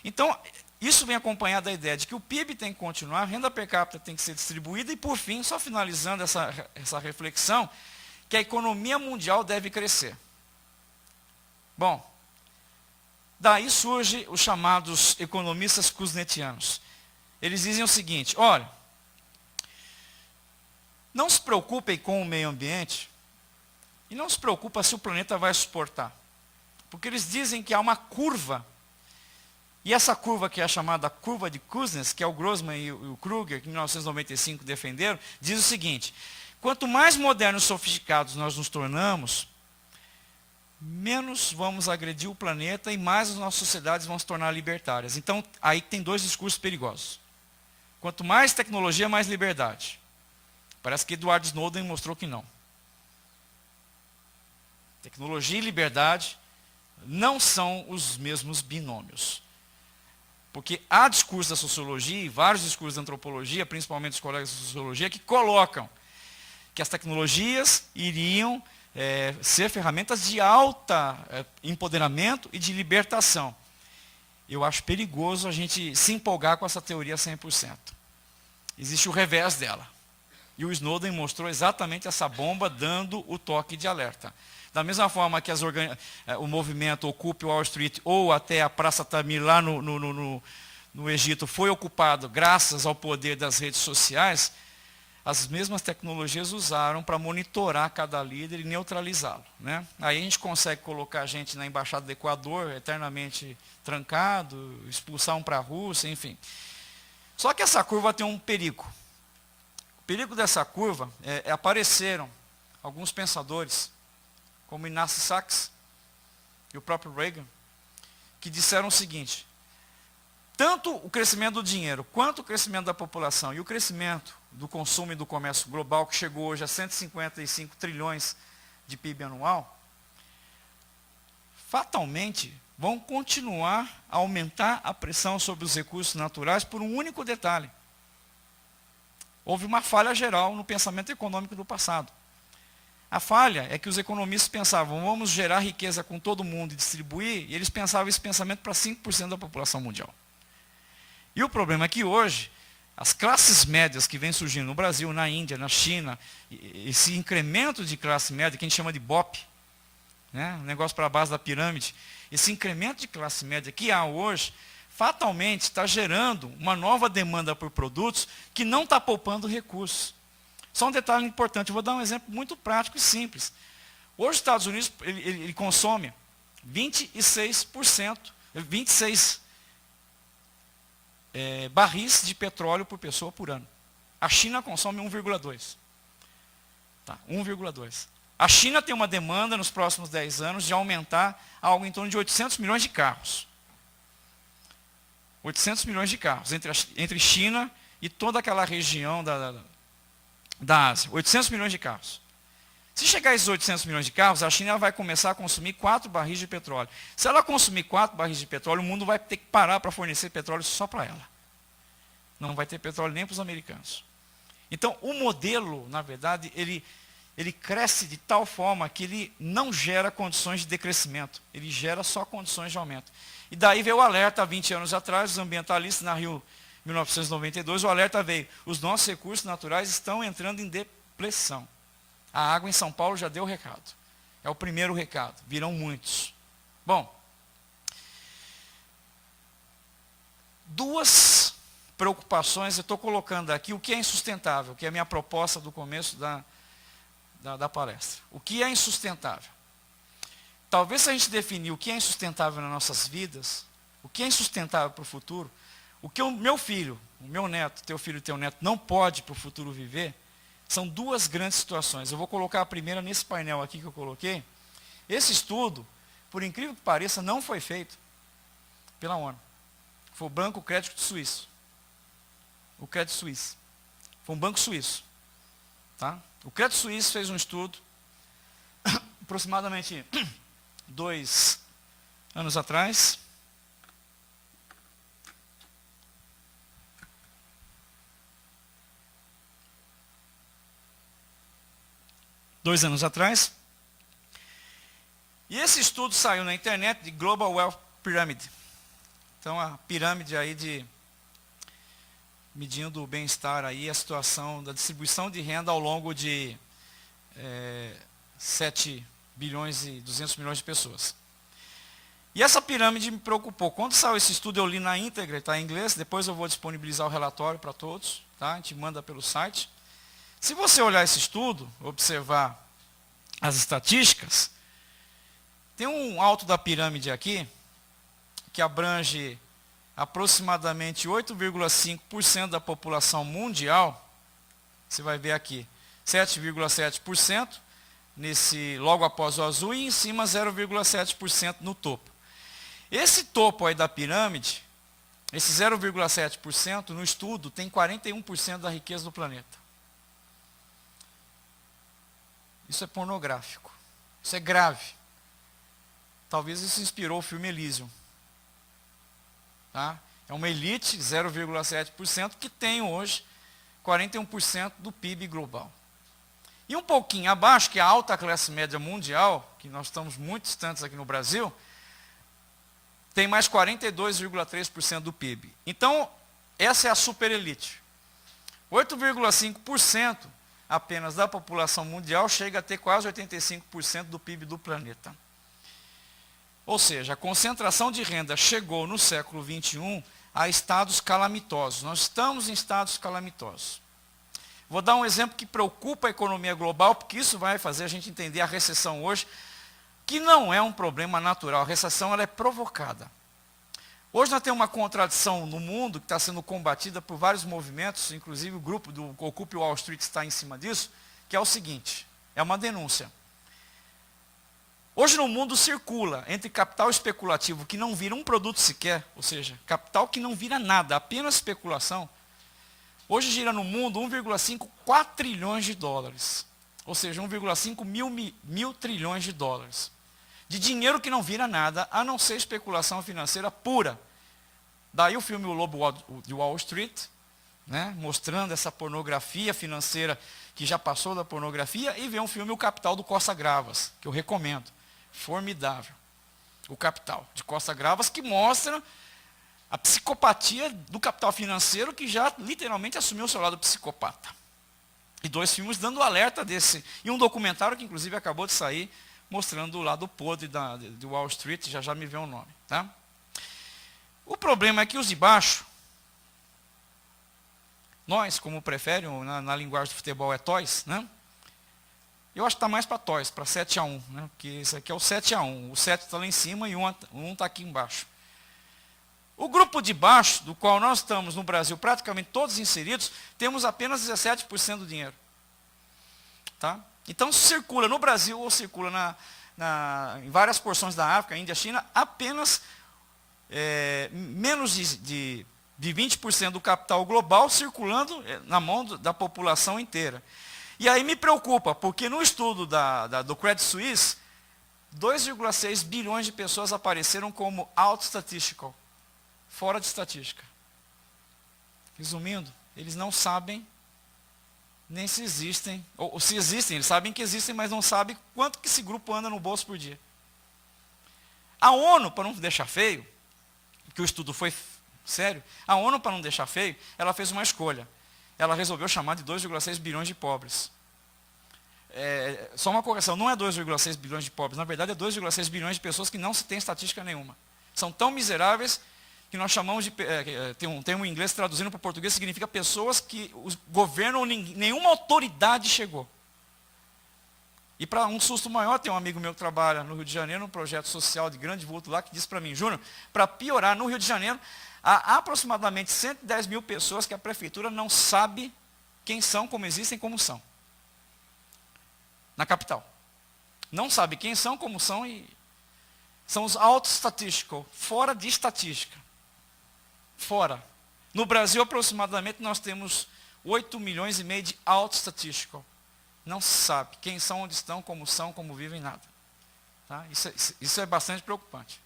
Então, isso vem acompanhado da ideia de que o PIB tem que continuar, a renda per capita tem que ser distribuída e, por fim, só finalizando essa reflexão, que a economia mundial deve crescer. Bom, daí surgem os chamados economistas kuznetianos. Eles dizem o seguinte, olha, não se preocupem com o meio ambiente e não se preocupem se o planeta vai suportar. Porque eles dizem que há uma curva, e essa curva que é a chamada curva de Kuznets, que é o Grossman e o Kruger, que em 1995 defenderam, diz o seguinte, quanto mais modernos e sofisticados nós nos tornamos, menos vamos agredir o planeta e mais as nossas sociedades vão se tornar libertárias. Então, aí tem dois discursos perigosos. Quanto mais tecnologia, mais liberdade. Parece que Edward Snowden mostrou que não. Tecnologia e liberdade não são os mesmos binômios. Porque há discursos da sociologia e vários discursos da antropologia, principalmente os colegas da sociologia, que colocam que as tecnologias iriam ser ferramentas de alta empoderamento e de libertação. Eu acho perigoso a gente se empolgar com essa teoria 100%. Existe o revés dela. E o Snowden mostrou exatamente essa bomba dando o toque de alerta. Da mesma forma que o movimento Ocupe Wall Street ou até a Praça Tamir lá no Egito foi ocupado graças ao poder das redes sociais, as mesmas tecnologias usaram para monitorar cada líder e neutralizá-lo, né? Aí a gente consegue colocar a gente na Embaixada do Equador, eternamente trancado, expulsar um para a Rússia, enfim. Só que essa curva tem um perigo. O perigo dessa curva apareceram alguns pensadores, como Inácio Sachs e o próprio Reagan, que disseram o seguinte, tanto o crescimento do dinheiro, quanto o crescimento da população e o crescimento do consumo e do comércio global, que chegou hoje a 155 trilhões de PIB anual, fatalmente vão continuar a aumentar a pressão sobre os recursos naturais por um único detalhe. Houve uma falha geral no pensamento econômico do passado. A falha é que os economistas pensavam, vamos gerar riqueza com todo mundo e distribuir, e eles pensavam esse pensamento para 5% da população mundial. E o problema é que hoje, as classes médias que vêm surgindo no Brasil, na Índia, na China, esse incremento de classe média, que a gente chama de BOP, né, negócio para a base da pirâmide, esse incremento de classe média que há hoje, fatalmente está gerando uma nova demanda por produtos que não está poupando recursos. Só um detalhe importante, eu vou dar um exemplo muito prático e simples. Hoje os Estados Unidos ele consome 26%, 26 barris de petróleo por pessoa por ano. A China consome 1,2. Tá, 1,2. A China tem uma demanda nos próximos 10 anos de aumentar algo em torno de 800 milhões de carros. 800 milhões de carros entre China e toda aquela região da Ásia. 800 milhões de carros. Se chegar a esses 800 milhões de carros, a China vai começar a consumir 4 barris de petróleo. Se ela consumir 4 barris de petróleo, o mundo vai ter que parar para fornecer petróleo só para ela. Não vai ter petróleo nem para os americanos. Então, o modelo, na verdade, ele cresce de tal forma que ele não gera condições de decrescimento. Ele gera só condições de aumento. E daí veio o alerta há 20 anos atrás, os ambientalistas na Rio 1992, o alerta veio: os nossos recursos naturais estão entrando em depressão. A água em São Paulo já deu o recado. É o primeiro recado, virão muitos. Bom, duas preocupações eu estou colocando aqui, o que é insustentável, que é a minha proposta do começo da palestra. O que é insustentável? Talvez se a gente definir o que é insustentável nas nossas vidas, o que é insustentável para o futuro, o que o meu filho, o meu neto, teu filho e teu neto não pode para o futuro viver, são duas grandes situações. Eu vou colocar a primeira nesse painel aqui que eu coloquei. Esse estudo, por incrível que pareça, não foi feito pela ONU. Foi o Banco Crédito Suíço. O Crédito Suíço. Foi um banco suíço. Tá? O Crédito Suíço fez um estudo, aproximadamente 2 anos atrás. E esse estudo saiu na internet de Global Wealth Pyramid. Então, a pirâmide aí medindo o bem-estar aí, a situação da distribuição de renda ao longo de 7 bilhões e 200 milhões de pessoas. E essa pirâmide me preocupou. Quando saiu esse estudo, eu li na íntegra, está em inglês, depois eu vou disponibilizar o relatório para todos, tá? A gente manda pelo site. Se você olhar esse estudo, observar as estatísticas, tem um alto da pirâmide aqui, que abrange aproximadamente 8,5% da população mundial. Você vai ver aqui, 7,7% logo após o azul, e em cima 0,7% no topo. Esse topo aí da pirâmide, esse 0,7% no estudo tem 41% da riqueza do planeta. Isso é pornográfico. Isso é grave. Talvez isso inspirou o filme Elysium. Tá? É uma elite, 0,7%, que tem hoje 41% do PIB global. E um pouquinho abaixo, que é a alta classe média mundial, que nós estamos muito distantes aqui no Brasil, tem mais 42,3% do PIB. Então, essa é a superelite. 8,5% apenas da população mundial chega a ter quase 85% do PIB do planeta. Ou seja, a concentração de renda chegou no século XXI a estados calamitosos. Nós estamos em estados calamitosos. Vou dar um exemplo que preocupa a economia global, porque isso vai fazer a gente entender a recessão hoje, que não é um problema natural. A recessão ela é provocada. Hoje nós temos uma contradição no mundo que está sendo combatida por vários movimentos, inclusive o grupo do Occupy Wall Street está em cima disso, que é o seguinte, é uma denúncia. Hoje no mundo circula entre capital especulativo que não vira um produto sequer, ou seja, capital que não vira nada, apenas especulação. Hoje gira no mundo 1,5 trilhões de dólares, ou seja, 1,5 mil trilhões de dólares. De dinheiro que não vira nada, a não ser especulação financeira pura. Daí o filme O Lobo de Wall Street, né, mostrando essa pornografia financeira que já passou da pornografia, e vem um filme O Capital do Costa Gravas, que eu recomendo. Formidável. O Capital de Costa Gravas, que mostra a psicopatia do capital financeiro, que já literalmente assumiu o seu lado psicopata. E 2 filmes dando alerta desse. E um documentário que inclusive acabou de sair, mostrando o lado podre de Wall Street, já me vê o nome. Tá? O problema é que os de baixo, nós, como preferem, na linguagem do futebol é toys, né? Eu acho que está mais para toys, para 7-1, né? Porque esse aqui é o 7-1, o 7 está lá em cima e um está aqui embaixo. O grupo de baixo, do qual nós estamos no Brasil praticamente todos inseridos, temos apenas 17% do dinheiro. Tá? Então circula no Brasil ou circula em várias porções da África, Índia, China, apenas menos de 20% do capital global circulando na mão da população inteira. E aí me preocupa, porque no estudo do Credit Suisse, 2,6 bilhões de pessoas apareceram como out-statistical, fora de estatística. Resumindo, eles não sabem nem se existem, ou se existem, eles sabem que existem, mas não sabem quanto que esse grupo anda no bolso por dia. A ONU, para não deixar feio, porque o estudo foi sério, a ONU, para não deixar feio, ela fez uma escolha. Ela resolveu chamar de 2,6 bilhões de pobres. Só uma correção, não é 2,6 bilhões de pobres, na verdade é 2,6 bilhões de pessoas que não se tem estatística nenhuma. São tão miseráveis que nós chamamos de, tem um termo em inglês traduzindo para o português, significa pessoas que o governo ou nenhuma autoridade chegou. E para um susto maior, tem um amigo meu que trabalha no Rio de Janeiro, num projeto social de grande vulto lá, que disse para mim, Júnior, para piorar, no Rio de Janeiro, há aproximadamente 110 mil pessoas que a prefeitura não sabe quem são, como existem, como são. Na capital. Não sabe quem são, como são, e são os out-statistical, fora de estatística. Fora. No Brasil, aproximadamente, nós temos 8 milhões e meio de out-statistical. Não se sabe quem são, onde estão, como vivem, nada. Tá? Isso é bastante preocupante.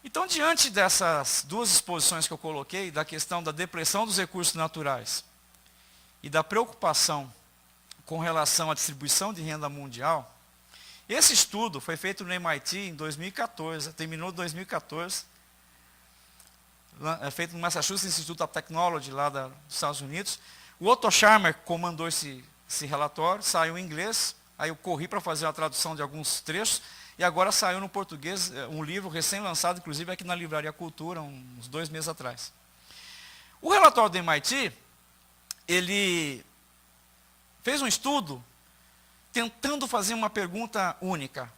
Então, diante dessas duas exposições que eu coloquei, da questão da depressão dos recursos naturais e da preocupação com relação à distribuição de renda mundial, esse estudo foi feito no MIT em 2014, terminou em 2014, feito no Massachusetts Institute of Technology, lá dos Estados Unidos. O Otto Scharmer comandou esse relatório, saiu em inglês, aí eu corri para fazer a tradução de alguns trechos, e agora saiu no português um livro recém-lançado, inclusive aqui na Livraria Cultura, uns 2 meses atrás. O relatório do MIT, ele fez um estudo tentando fazer uma pergunta única.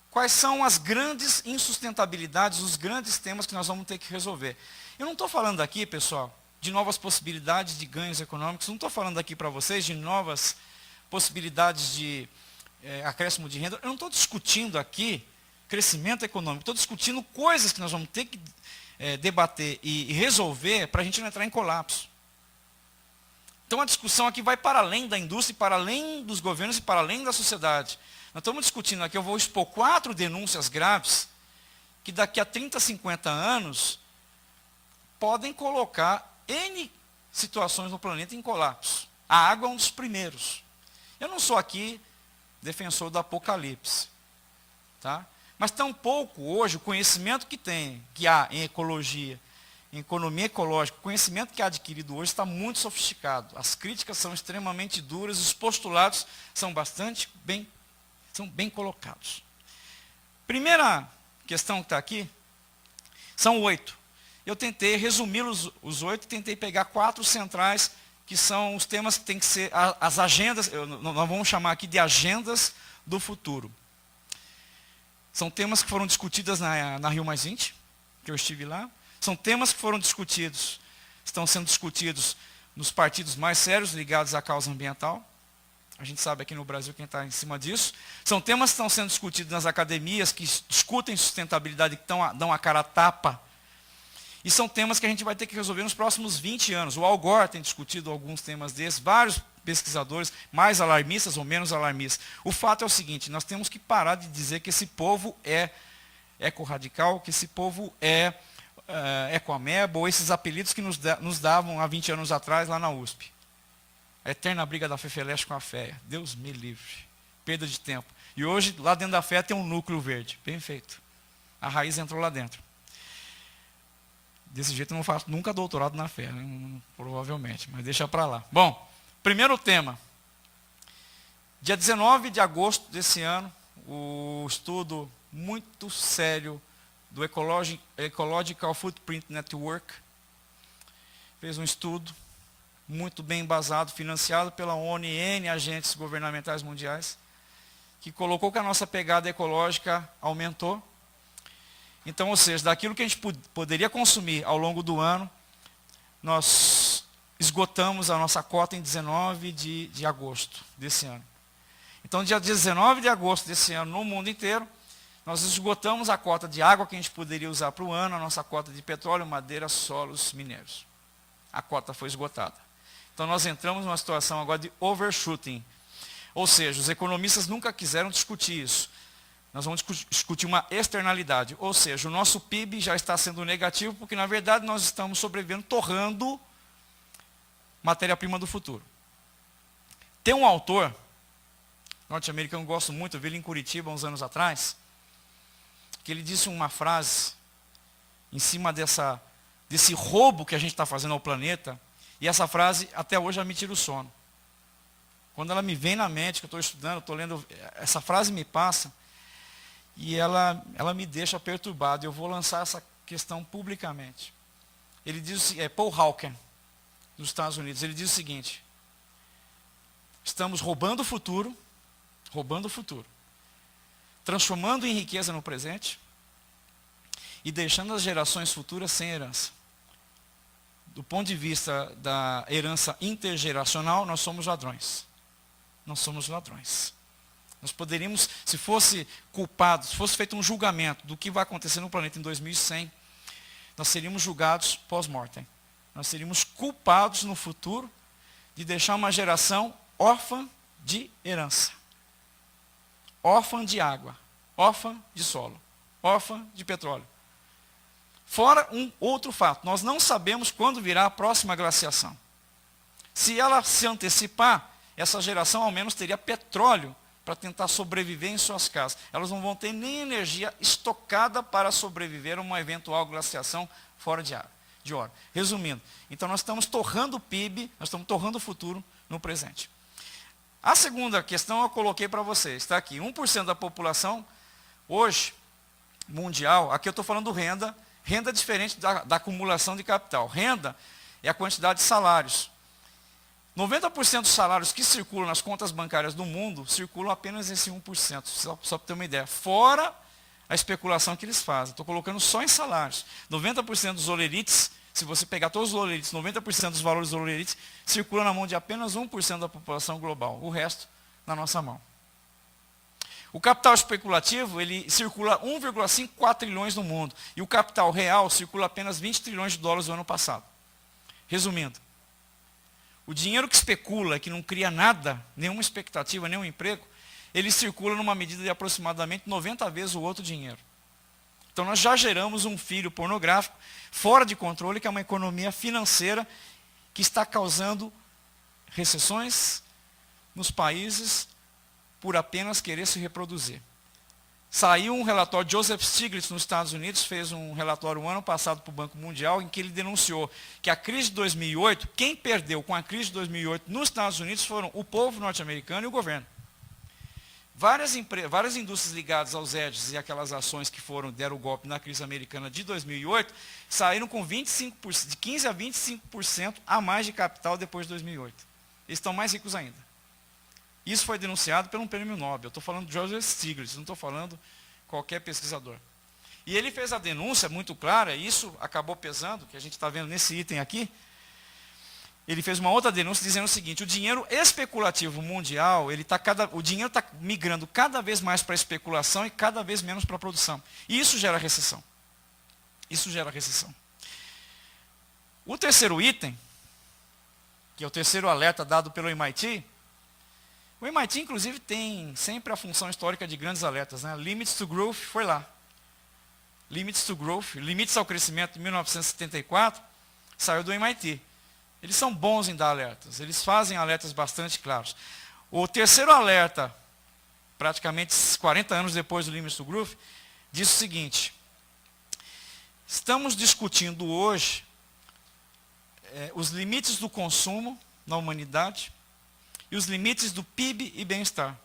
Quais são as grandes insustentabilidades, os grandes temas que nós vamos ter que resolver? Eu não estou falando aqui, pessoal, de novas possibilidades de ganhos econômicos, não estou falando aqui para vocês de novas possibilidades de acréscimo de renda, eu não estou discutindo aqui crescimento econômico, estou discutindo coisas que nós vamos ter que debater e resolver para a gente não entrar em colapso. Então a discussão aqui vai para além da indústria, para além dos governos e para além da sociedade. Nós estamos discutindo aqui, eu vou expor 4 denúncias graves que daqui a 30, 50 anos podem colocar N situações no planeta em colapso. A água é um dos primeiros. Eu não sou aqui defensor do apocalipse. Tá? Mas tampouco hoje o conhecimento que há em ecologia, em economia ecológica, o conhecimento que é adquirido hoje está muito sofisticado. As críticas são extremamente duras, os postulados são bem colocados. Primeira questão que está aqui, são 8. Eu tentei resumi-los, os 8, tentei pegar 4 centrais, que são os temas que têm que ser, as agendas, nós vamos chamar aqui de agendas do futuro. São temas que foram discutidas na Rio +20, que eu estive lá. São temas que foram discutidos, estão sendo discutidos nos partidos mais sérios ligados à causa ambiental. A gente sabe aqui no Brasil quem está em cima disso. São temas que estão sendo discutidos nas academias, que discutem sustentabilidade, que dão a cara a tapa. E são temas que a gente vai ter que resolver nos próximos 20 anos. O Al Gore tem discutido alguns temas desses, vários pesquisadores, mais alarmistas ou menos alarmistas. O fato é o seguinte, nós temos que parar de dizer que esse povo é eco-radical, que esse povo é eco-ameba, ou esses apelidos que nos davam há 20 anos atrás lá na USP. A eterna briga da Fefeleche com a FEA. Deus me livre. Perda de tempo. E hoje, lá dentro da FEA tem um núcleo verde. Bem feito. A raiz entrou lá dentro. Desse jeito eu não faço nunca doutorado na FEA, né? Provavelmente, mas deixa para lá. Bom, primeiro tema. Dia 19 de agosto desse ano, o estudo muito sério do Ecological Footprint Network fez um estudo muito bem embasado, financiado pela ONU e N agentes governamentais mundiais, que colocou que a nossa pegada ecológica aumentou. Então, ou seja, daquilo que a gente poderia consumir ao longo do ano, nós esgotamos a nossa cota em 19 de agosto desse ano. Então, dia 19 de agosto desse ano, no mundo inteiro, nós esgotamos a cota de água que a gente poderia usar para o ano, a nossa cota de petróleo, madeira, solos mineiros. A cota foi esgotada. Então, nós entramos numa situação agora de overshooting. Ou seja, os economistas nunca quiseram discutir isso. Nós vamos discutir uma externalidade. Ou seja, o nosso PIB já está sendo negativo, porque, na verdade, nós estamos sobrevivendo, torrando matéria-prima do futuro. Tem um autor norte-americano, gosto muito, eu vi ele em Curitiba uns anos atrás, que ele disse uma frase em cima desse roubo que a gente está fazendo ao planeta, e essa frase até hoje já me tira o sono. Quando ela me vem na mente, que eu estou estudando, estou lendo, essa frase me passa, e ela me deixa perturbado. Eu vou lançar essa questão publicamente. Ele diz, Paul Hawken, dos Estados Unidos, ele diz o seguinte: estamos roubando o futuro, transformando em riqueza no presente e deixando as gerações futuras sem herança. Do ponto de vista da herança intergeracional, nós somos ladrões. Nós somos ladrões. Nós poderíamos, se fosse culpado, se fosse feito um julgamento do que vai acontecer no planeta em 2100, nós seríamos julgados pós-mortem. Nós seríamos culpados no futuro de deixar uma geração órfã de herança. Órfã de água, órfã de solo, órfã de petróleo. Fora um outro fato, nós não sabemos quando virá a próxima glaciação. Se ela se antecipar, essa geração ao menos teria petróleo para tentar sobreviver em suas casas. Elas não vão ter nem energia estocada para sobreviver a uma eventual glaciação fora de hora. Resumindo, então nós estamos torrando o PIB, nós estamos torrando o futuro no presente. A segunda questão eu coloquei para vocês, está aqui, 1% da população hoje, mundial, aqui eu estou falando renda diferente da acumulação de capital. Renda é a quantidade de salários. 90% dos salários que circulam nas contas bancárias do mundo, circulam apenas esse 1%, só para ter uma ideia. Fora a especulação que eles fazem. Estou colocando só em salários. 90% dos olerites, se você pegar todos os olerites, 90% dos valores dos olerites, circulam na mão de apenas 1% da população global. O resto, na nossa mão. O capital especulativo, ele circula 1,54 trilhões no mundo. E o capital real circula apenas 20 trilhões de dólares no ano passado. Resumindo, o dinheiro que especula, que não cria nada, nenhuma expectativa, nenhum emprego, ele circula numa medida de aproximadamente 90 vezes o outro dinheiro. Então nós já geramos um filho pornográfico fora de controle, que é uma economia financeira que está causando recessões nos países por apenas querer se reproduzir. Saiu um relatório, Joseph Stiglitz, nos Estados Unidos, fez um relatório no ano passado para o Banco Mundial, em que ele denunciou que a crise de 2008, quem perdeu com a crise de 2008 nos Estados Unidos foram o povo norte-americano e o governo. Várias indústrias ligadas aos hedges e aquelas ações que deram o golpe na crise americana de 2008, saíram com 25%, de 15% a 25% a mais de capital depois de 2008. Eles estão mais ricos ainda. Isso foi denunciado por um prêmio Nobel. Eu estou falando de Joseph Stiglitz, não estou falando qualquer pesquisador. E ele fez a denúncia muito clara, e isso acabou pesando, que a gente está vendo nesse item aqui. Ele fez uma outra denúncia dizendo o seguinte: o dinheiro especulativo mundial, o dinheiro está migrando cada vez mais para a especulação e cada vez menos para a produção. E isso gera recessão. Isso gera recessão. O terceiro item, que é o terceiro alerta dado pelo MIT, o MIT, inclusive, tem sempre a função histórica de grandes alertas, né? Limits to Growth foi lá. Limits to Growth, Limites ao Crescimento, de 1974, saiu do MIT. Eles são bons em dar alertas, eles fazem alertas bastante claros. O terceiro alerta, praticamente 40 anos depois do Limits to Growth, diz o seguinte: estamos discutindo hoje os limites do consumo na humanidade, e os limites do PIB e bem-estar.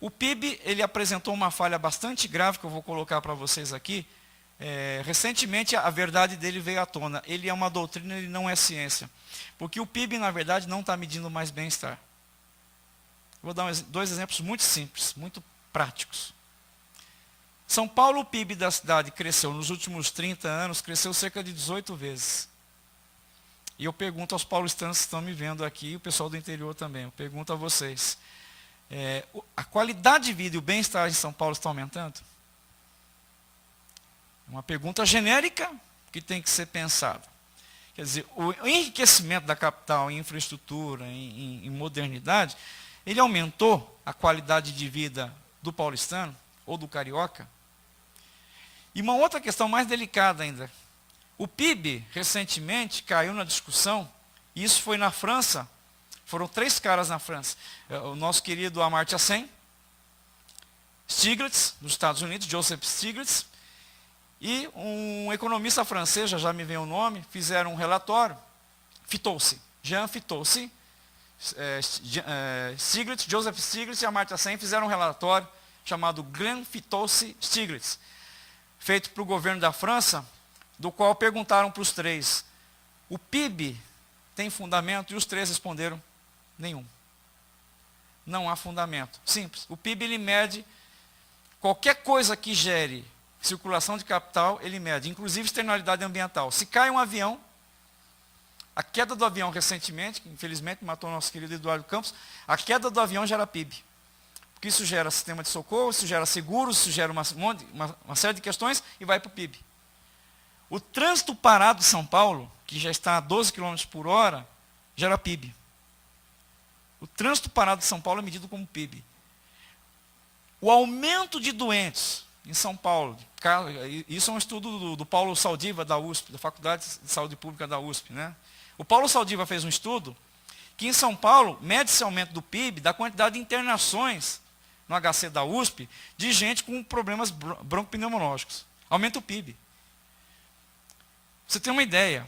O PIB, ele apresentou uma falha bastante grave, que eu vou colocar para vocês aqui. Recentemente, a verdade dele veio à tona. Ele é uma doutrina, ele não é ciência. Porque o PIB, na verdade, não está medindo mais bem-estar. Vou dar dois exemplos muito simples, muito práticos. São Paulo, o PIB da cidade cresceu nos últimos 30 anos, cresceu cerca de 18 vezes. E eu pergunto aos paulistanos que estão me vendo aqui, e o pessoal do interior também, eu pergunto a vocês, a qualidade de vida e o bem-estar em São Paulo está aumentando? Uma pergunta genérica que tem que ser pensada. Quer dizer, o enriquecimento da capital em infraestrutura, em modernidade, ele aumentou a qualidade de vida do paulistano ou do carioca? E uma outra questão mais delicada ainda. O PIB, recentemente, caiu na discussão, e isso foi na França, foram 3 caras na França. O nosso querido Amartya Sen, Stiglitz, dos Estados Unidos, Joseph Stiglitz, e um economista francês, já me vem o nome, fizeram um relatório, Fitoussi, Jean Fitoussi, Stiglitz, Joseph Stiglitz e Amartya Sen fizeram um relatório chamado Grand Fitoussi-Stiglitz, feito para o governo da França, do qual perguntaram para os 3, o PIB tem fundamento? E os 3 responderam, nenhum. Não há fundamento. Simples. O PIB ele mede qualquer coisa que gere circulação de capital, ele mede, inclusive externalidade ambiental. Se cai um avião, a queda do avião recentemente, que infelizmente matou o nosso querido Eduardo Campos, a queda do avião gera PIB. Porque isso gera sistema de socorro, isso gera seguros, isso gera uma série de questões e vai para o PIB. O trânsito parado de São Paulo, que já está a 12 km por hora, gera PIB. O trânsito parado de São Paulo é medido como PIB. O aumento de doentes em São Paulo, isso é um estudo do Paulo Saldiva, da USP, da Faculdade de Saúde Pública da USP. Né? O Paulo Saldiva fez um estudo que em São Paulo mede esse aumento do PIB da quantidade de internações no HC da USP de gente com problemas broncopneumológicos. Aumenta o PIB. Você tem uma ideia.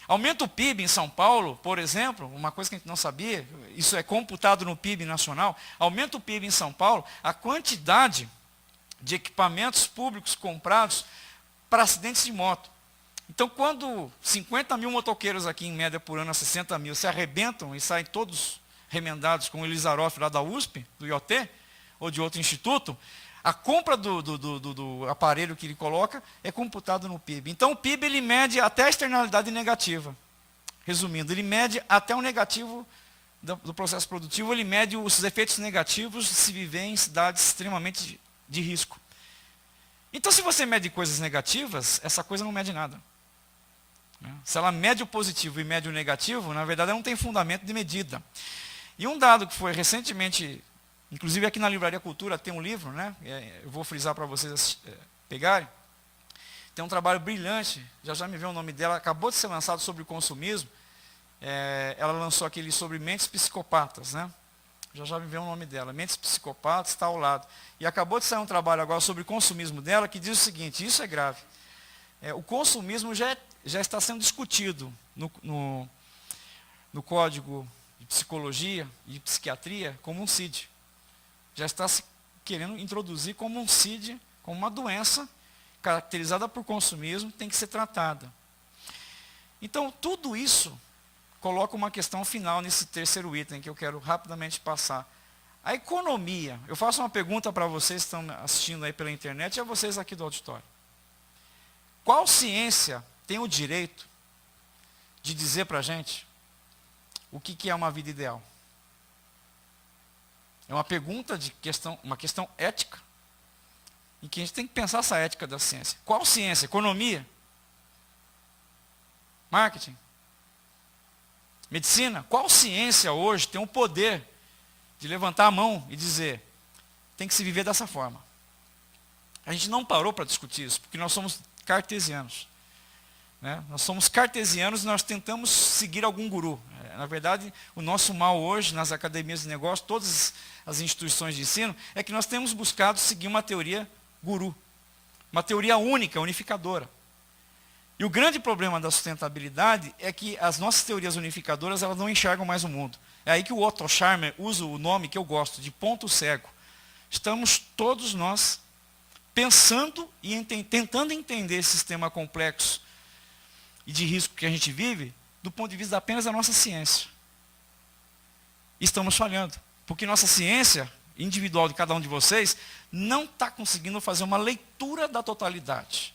Aumenta o PIB em São Paulo, por exemplo, uma coisa que a gente não sabia, isso é computado no PIB nacional, aumenta o PIB em São Paulo, a quantidade de equipamentos públicos comprados para acidentes de moto. Então, quando 50 mil motoqueiros aqui, em média por ano, a 60 mil, se arrebentam e saem todos remendados com o Elizaroff lá da USP, do IoT, ou de outro instituto, a compra do aparelho que ele coloca é computado no PIB. Então, o PIB ele mede até a externalidade negativa. Resumindo, ele mede até o negativo do processo produtivo, ele mede os efeitos negativos de se viver em cidades extremamente de risco. Então, se você mede coisas negativas, essa coisa não mede nada. Se ela mede o positivo e mede o negativo, na verdade, ela não tem fundamento de medida. E um dado que foi recentemente, inclusive aqui na Livraria Cultura tem um livro, né? Eu vou frisar para vocês pegarem. Tem um trabalho brilhante, já me veio o nome dela, acabou de ser lançado sobre o consumismo. Ela lançou aquele sobre mentes psicopatas, né? Já me veio o nome dela, Mentes Psicopatas, está ao lado. E acabou de sair um trabalho agora sobre o consumismo dela, que diz o seguinte, isso é grave. O consumismo já está sendo discutido no Código de Psicologia e Psiquiatria como um CID. Já está se querendo introduzir como um CID, como uma doença caracterizada por consumismo, tem que ser tratada. Então, tudo isso coloca uma questão final nesse terceiro item que eu quero rapidamente passar. A economia. Eu faço uma pergunta para vocês que estão assistindo aí pela internet e a vocês aqui do auditório. Qual ciência tem o direito de dizer para a gente o que é uma vida ideal? É uma pergunta uma questão ética, em que a gente tem que pensar essa ética da ciência. Qual ciência? Economia? Marketing? Medicina? Qual ciência hoje tem o poder de levantar a mão e dizer, tem que se viver dessa forma? A gente não parou para discutir isso, porque nós somos cartesianos. Né? Nós somos cartesianos e nós tentamos seguir algum guru. Na verdade, o nosso mal hoje, nas academias de negócio, todas as instituições de ensino, é que nós temos buscado seguir uma teoria guru. Uma teoria única, unificadora. E o grande problema da sustentabilidade é que as nossas teorias unificadoras elas não enxergam mais o mundo. É aí que o Otto Scharmer usa o nome que eu gosto, de ponto cego. Estamos todos nós pensando e tentando entender esse sistema complexo e de risco que a gente vive do ponto de vista apenas da nossa ciência. E estamos falhando, porque nossa ciência individual de cada um de vocês não está conseguindo fazer uma leitura da totalidade.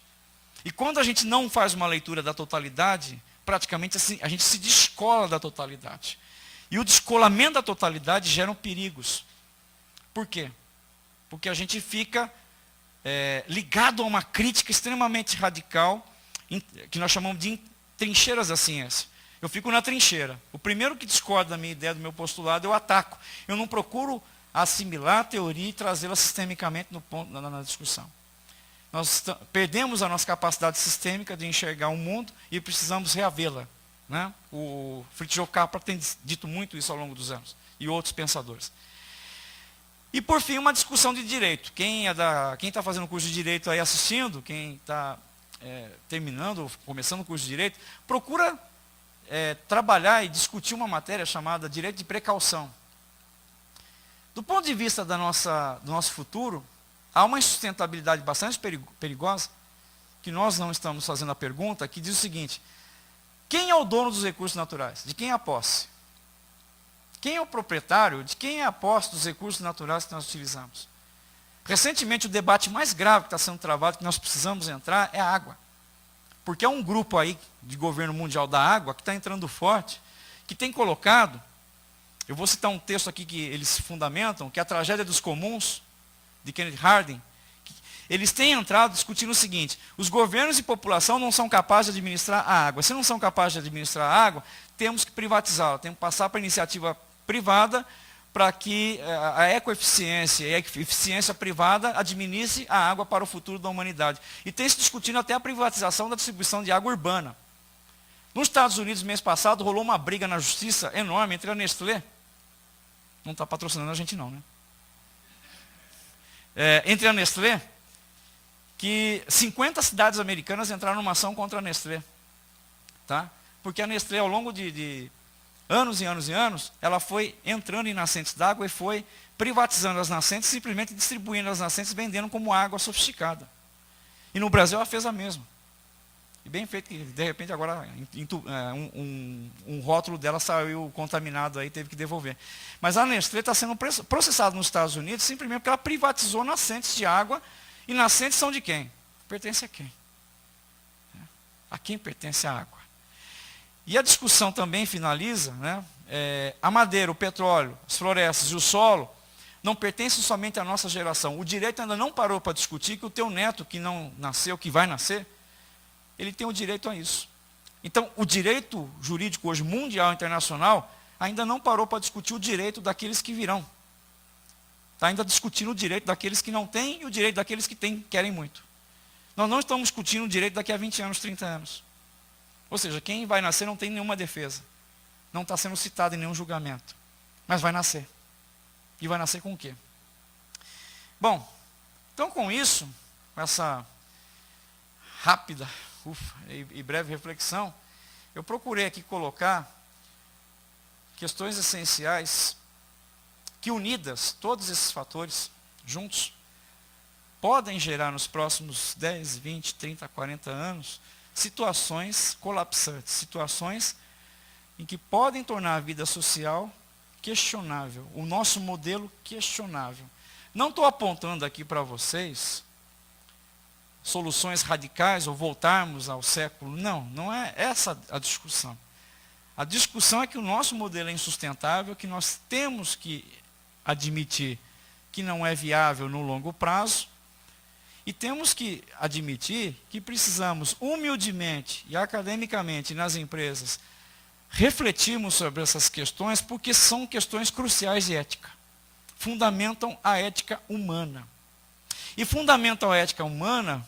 E quando a gente não faz uma leitura da totalidade praticamente assim, a gente se descola da totalidade. E o descolamento da totalidade gera perigos. Por quê? Porque a gente fica ligado a uma crítica extremamente radical, que nós chamamos de trincheiras da ciência. Eu fico na trincheira. O primeiro que discorda da minha ideia, do meu postulado, eu ataco. Eu não procuro assimilar a teoria e trazê-la sistemicamente na discussão. Nós perdemos a nossa capacidade sistêmica de enxergar o mundo e precisamos reavê-la. Né? O Fritjof Capra tem dito muito isso ao longo dos anos, e outros pensadores. E por fim, uma discussão de direito. Quem está fazendo o curso de direito aí assistindo, quem está terminando, começando o curso de direito, procura trabalhar e discutir uma matéria chamada direito de precaução. Do ponto de vista do nosso futuro, há uma insustentabilidade bastante perigosa, que nós não estamos fazendo a pergunta, que diz o seguinte: quem é o dono dos recursos naturais? De quem é a posse? Quem é o proprietário? De quem é a posse dos recursos naturais que nós utilizamos? Recentemente, o debate mais grave que está sendo travado, que nós precisamos entrar, é a água. Porque é um grupo aí de governo mundial da água que está entrando forte, que tem colocado, eu vou citar um texto aqui que eles fundamentam, que é a Tragédia dos Comuns, de Kenneth Harding. Eles têm entrado discutindo o seguinte: os governos e população não são capazes de administrar a água. Se não são capazes de administrar a água, temos que privatizá-la, temos que passar para a iniciativa privada, para que a ecoeficiência e a eficiência privada administre a água para o futuro da humanidade. E tem se discutindo até a privatização da distribuição de água urbana. Nos Estados Unidos, mês passado, rolou uma briga na justiça enorme entre a Nestlé, não está patrocinando a gente não, né? Entre a Nestlé, que 50 cidades americanas entraram numa ação contra a Nestlé. Tá? Porque a Nestlé, ao longo de anos e anos e anos, ela foi entrando em nascentes d'água e foi privatizando as nascentes, simplesmente distribuindo as nascentes, vendendo como água sofisticada. E no Brasil ela fez a mesma. E bem feito, que de repente agora um rótulo dela saiu contaminado aí, teve que devolver. Mas a Nestlé está sendo processada nos Estados Unidos simplesmente porque ela privatizou nascentes de água, e nascentes são de quem? Pertence a quem? A quem pertence a água? E a discussão também finaliza, né? A madeira, o petróleo, as florestas e o solo não pertencem somente à nossa geração. O direito ainda não parou para discutir que o teu neto, que não nasceu, que vai nascer, ele tem o direito a isso. Então, o direito jurídico hoje, mundial e internacional, ainda não parou para discutir o direito daqueles que virão. Está ainda discutindo o direito daqueles que não têm e o direito daqueles que têm, querem muito. Nós não estamos discutindo o direito daqui a 20 anos, 30 anos. Ou seja, quem vai nascer não tem nenhuma defesa. Não está sendo citado em nenhum julgamento. Mas vai nascer. E vai nascer com o quê? Bom, então com isso, com essa rápida e breve reflexão, eu procurei aqui colocar questões essenciais que, unidas, todos esses fatores, juntos, podem gerar nos próximos 10, 20, 30, 40 anos, situações colapsantes, situações em que podem tornar a vida social questionável, o nosso modelo questionável. Não estou apontando aqui para vocês soluções radicais ou voltarmos ao século. Não é essa a discussão. A discussão é que o nosso modelo é insustentável, que nós temos que admitir que não é viável no longo prazo, e temos que admitir que precisamos humildemente e academicamente nas empresas refletirmos sobre essas questões, porque são questões cruciais de ética. Fundamentam a ética humana. E fundamentam a ética humana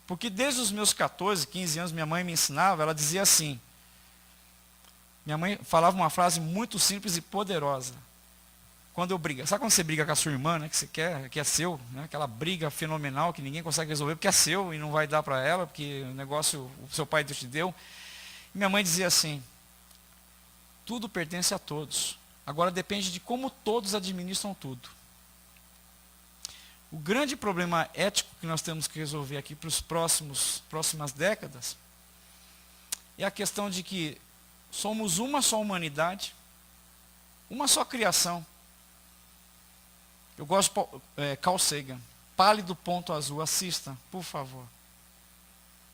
porque desde os meus 14, 15 anos, minha mãe me ensinava, ela dizia assim, minha mãe falava uma frase muito simples e poderosa. Quando eu brigo, sabe quando você briga com a sua irmã, né, que você quer, que é seu, né, aquela briga fenomenal que ninguém consegue resolver porque é seu e não vai dar para ela, porque o negócio o seu pai te deu. Minha mãe dizia assim, tudo pertence a todos. Agora depende de como todos administram tudo. O grande problema ético que nós temos que resolver aqui para as próximas décadas é a questão de que somos uma só humanidade, uma só criação. Eu gosto de Carl Sagan, Pálido Ponto Azul, assista, por favor.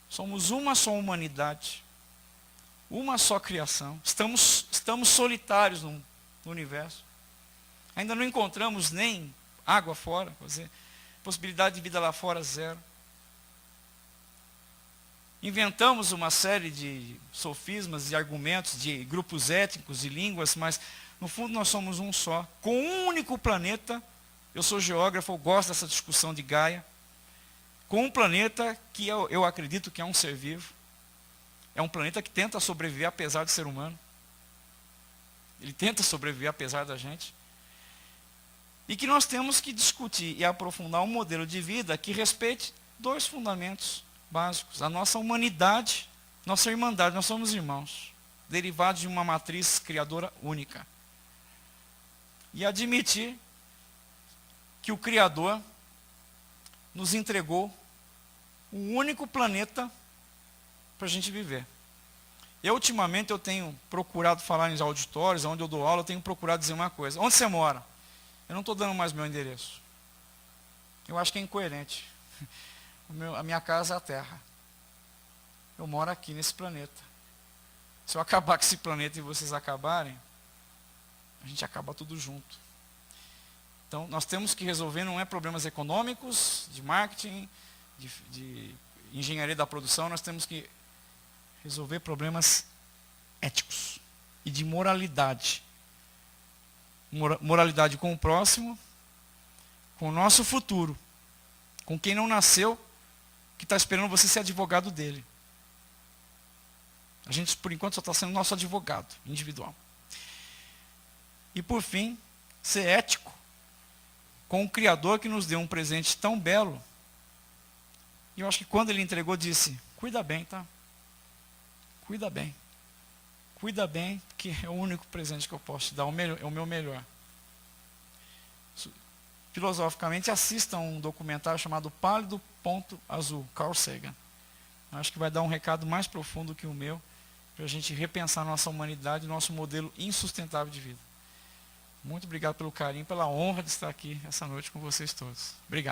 Somos uma só humanidade, uma só criação. Estamos solitários no universo. Ainda não encontramos nem água fora, quer dizer, possibilidade de vida lá fora, zero. Inventamos uma série de sofismas e argumentos de grupos étnicos e línguas, mas no fundo nós somos um só, com um único planeta. Eu sou geógrafo, eu gosto dessa discussão de Gaia. Com um planeta que eu acredito que é um ser vivo. É um planeta que tenta sobreviver apesar de ser humano. Ele tenta sobreviver apesar da gente. E que nós temos que discutir e aprofundar um modelo de vida que respeite dois fundamentos básicos. A nossa humanidade, nossa irmandade, nós somos irmãos, derivados de uma matriz criadora única. E admitir que o Criador nos entregou um único planeta para a gente viver. Ultimamente, eu tenho procurado falar em auditórios, onde eu dou aula, eu tenho procurado dizer uma coisa. Onde você mora? Eu não estou dando mais meu endereço. Eu acho que é incoerente. A minha casa é a Terra. Eu moro aqui nesse planeta. Se eu acabar com esse planeta e vocês acabarem, a gente acaba tudo junto. Então, nós temos que resolver, não é problemas econômicos, de marketing, de engenharia da produção, nós temos que resolver problemas éticos e de moralidade. Moralidade com o próximo, com o nosso futuro, com quem não nasceu, que está esperando você ser advogado dele. A gente, por enquanto, só está sendo nosso advogado individual. E, por fim, ser ético com o Criador que nos deu um presente tão belo. E eu acho que quando ele entregou, disse, cuida bem, tá? Cuida bem. Cuida bem, que é o único presente que eu posso te dar, é o meu melhor. Filosoficamente, assista um documentário chamado Pálido Ponto Azul, Carl Sagan. Acho que vai dar um recado mais profundo que o meu, para a gente repensar nossa humanidade, nosso modelo insustentável de vida. Muito obrigado pelo carinho, pela honra de estar aqui essa noite com vocês todos. Obrigado.